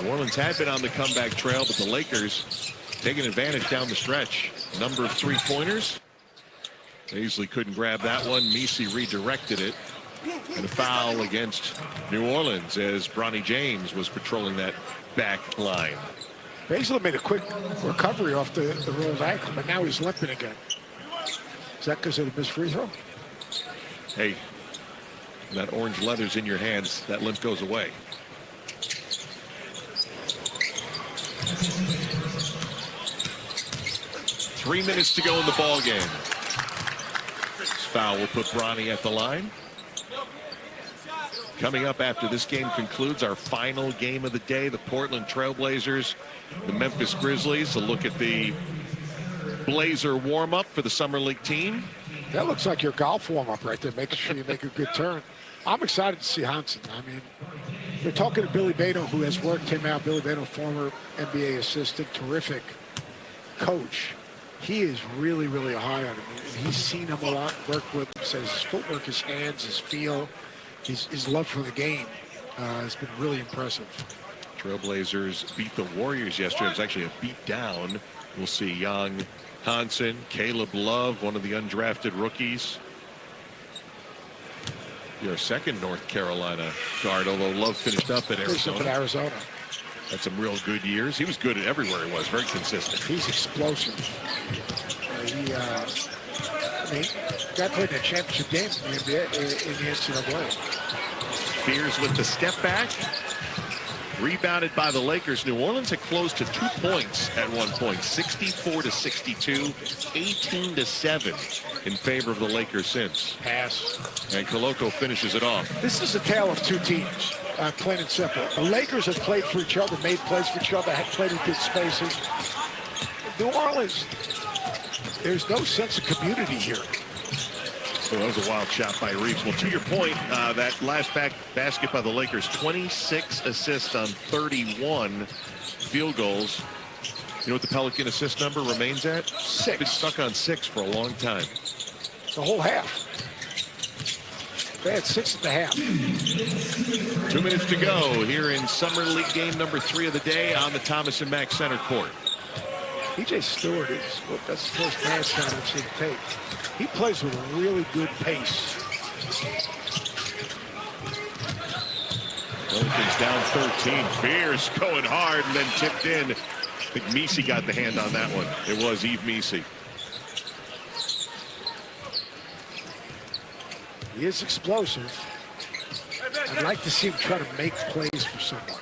Speaker 2: New Orleans had been on the comeback trail, but the Lakers taking advantage down the stretch. Number of 3-pointers. Baisley couldn't grab that one. Messi redirected it. And a foul against New Orleans as Bronny James was patrolling that back line.
Speaker 1: Baisley made a quick recovery off the rolled ankle, but now he's limping again. Is that because of the missed free throw?
Speaker 2: Hey, that orange leather's in your hands, that limp goes away. Three minutes to go in the ball game. This foul will put Bronny at the line. Coming up after this game concludes, our final game of the day, the Portland Trailblazers, the Memphis Grizzlies. A look at the Blazer warm-up for the Summer League team.
Speaker 1: That looks like your golf warm-up right there, making sure you make a good turn. I'm excited to see Hansen. I mean, they're talking to Billy Beto, who has worked him out. Billy Beto, former NBA assistant, terrific coach. He is really, really high on him. He's seen him a lot, worked with him, says his footwork, his hands, his feel, his love for the game has been really impressive.
Speaker 2: Trailblazers beat the Warriors yesterday. It was actually a beat down. We'll see Young, Hansen, Caleb Love, one of the undrafted rookies. Your second North Carolina guard, although Love finished up at Arizona. Had some real good years. He was good at everywhere he was, very consistent.
Speaker 1: He's explosive. I mean, guy played in a championship game in the NBA, in the NCAA.
Speaker 2: Fears with the step back. Rebounded by the Lakers. New Orleans had closed to 2 points at one point. 64-62, 18-7 in favor of the Lakers since.
Speaker 1: Pass.
Speaker 2: And Koloko finishes it off.
Speaker 1: This is a tale of two teams, plain and simple. The Lakers have played for each other, made plays for each other, had played in good spaces. New Orleans, there's no sense of community here.
Speaker 2: Well, that was a wild shot by Reeves. Well, to your point, that last basket by the Lakers, 26 assists on 31 field goals. You know what the Pelican assist number remains at?
Speaker 1: 6.
Speaker 2: Been stuck on 6 for a long time.
Speaker 1: The whole half. They had 6 at the half.
Speaker 2: 2 minutes to go here in Summer League game number 3 of the day on the Thomas and Mack Center court.
Speaker 1: PJ Stewart is, that's the first man shot I've seen tape. He plays with a really good pace.
Speaker 2: Pelicans down 13. Fierce going hard and then tipped in. I think Messi got the hand on that one. It was Yves Messi.
Speaker 1: He is explosive. I'd like to see him try to make plays for someone.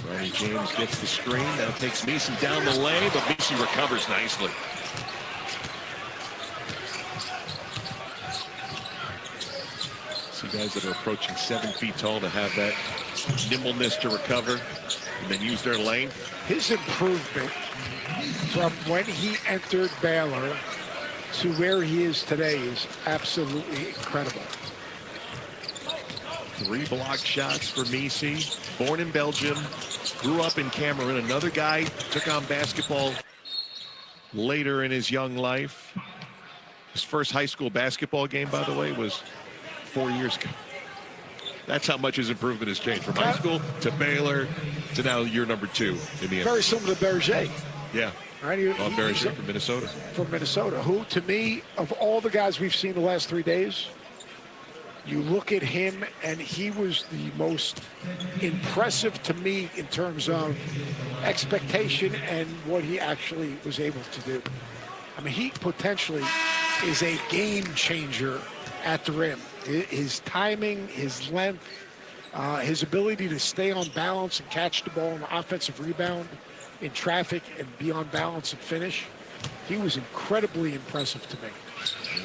Speaker 2: Bronny James gets the screen. Now takes Messi down the lane, but Messi recovers nicely. See guys that are approaching 7 feet tall to have that nimbleness to recover and then use their length.
Speaker 1: His improvement from when he entered Baylor to where he is today is absolutely incredible.
Speaker 2: 3 blocked shots for Messi. Born in Belgium, grew up in Cameroon. Another guy took on basketball later in his young life. His first high school basketball game, by the way, was 4 years ago. That's how much his improvement has changed from high school to Baylor to now year number 2 in the NBA.
Speaker 1: Very similar to Berger.
Speaker 2: Yeah.
Speaker 1: Right?
Speaker 2: Berger from Minnesota.
Speaker 1: From Minnesota, who, to me, of all the guys we've seen the last 3 days, you look at him, and he was the most impressive to me in terms of expectation and what he actually was able to do. I mean, he potentially is a game changer at the rim. His timing, his length, His ability to stay on balance and catch the ball on the offensive rebound in traffic and be on balance and finish, he was incredibly impressive to me.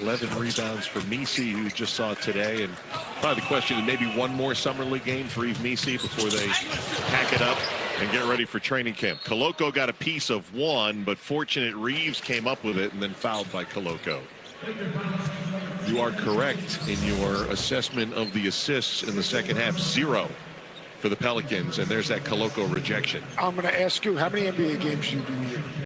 Speaker 2: 11 rebounds for Misi, who just saw it today. And probably the question is maybe one more summer league game for Yves Misi before they pack it up and get ready for training camp. Koloko got a piece of one, but fortunate Reeves came up with it and then fouled by Koloko. You are correct in your assessment of the assists in the second half. 0 for the Pelicans, and there's that Koloko rejection.
Speaker 1: I'm going to ask you, how many NBA games do you do a year?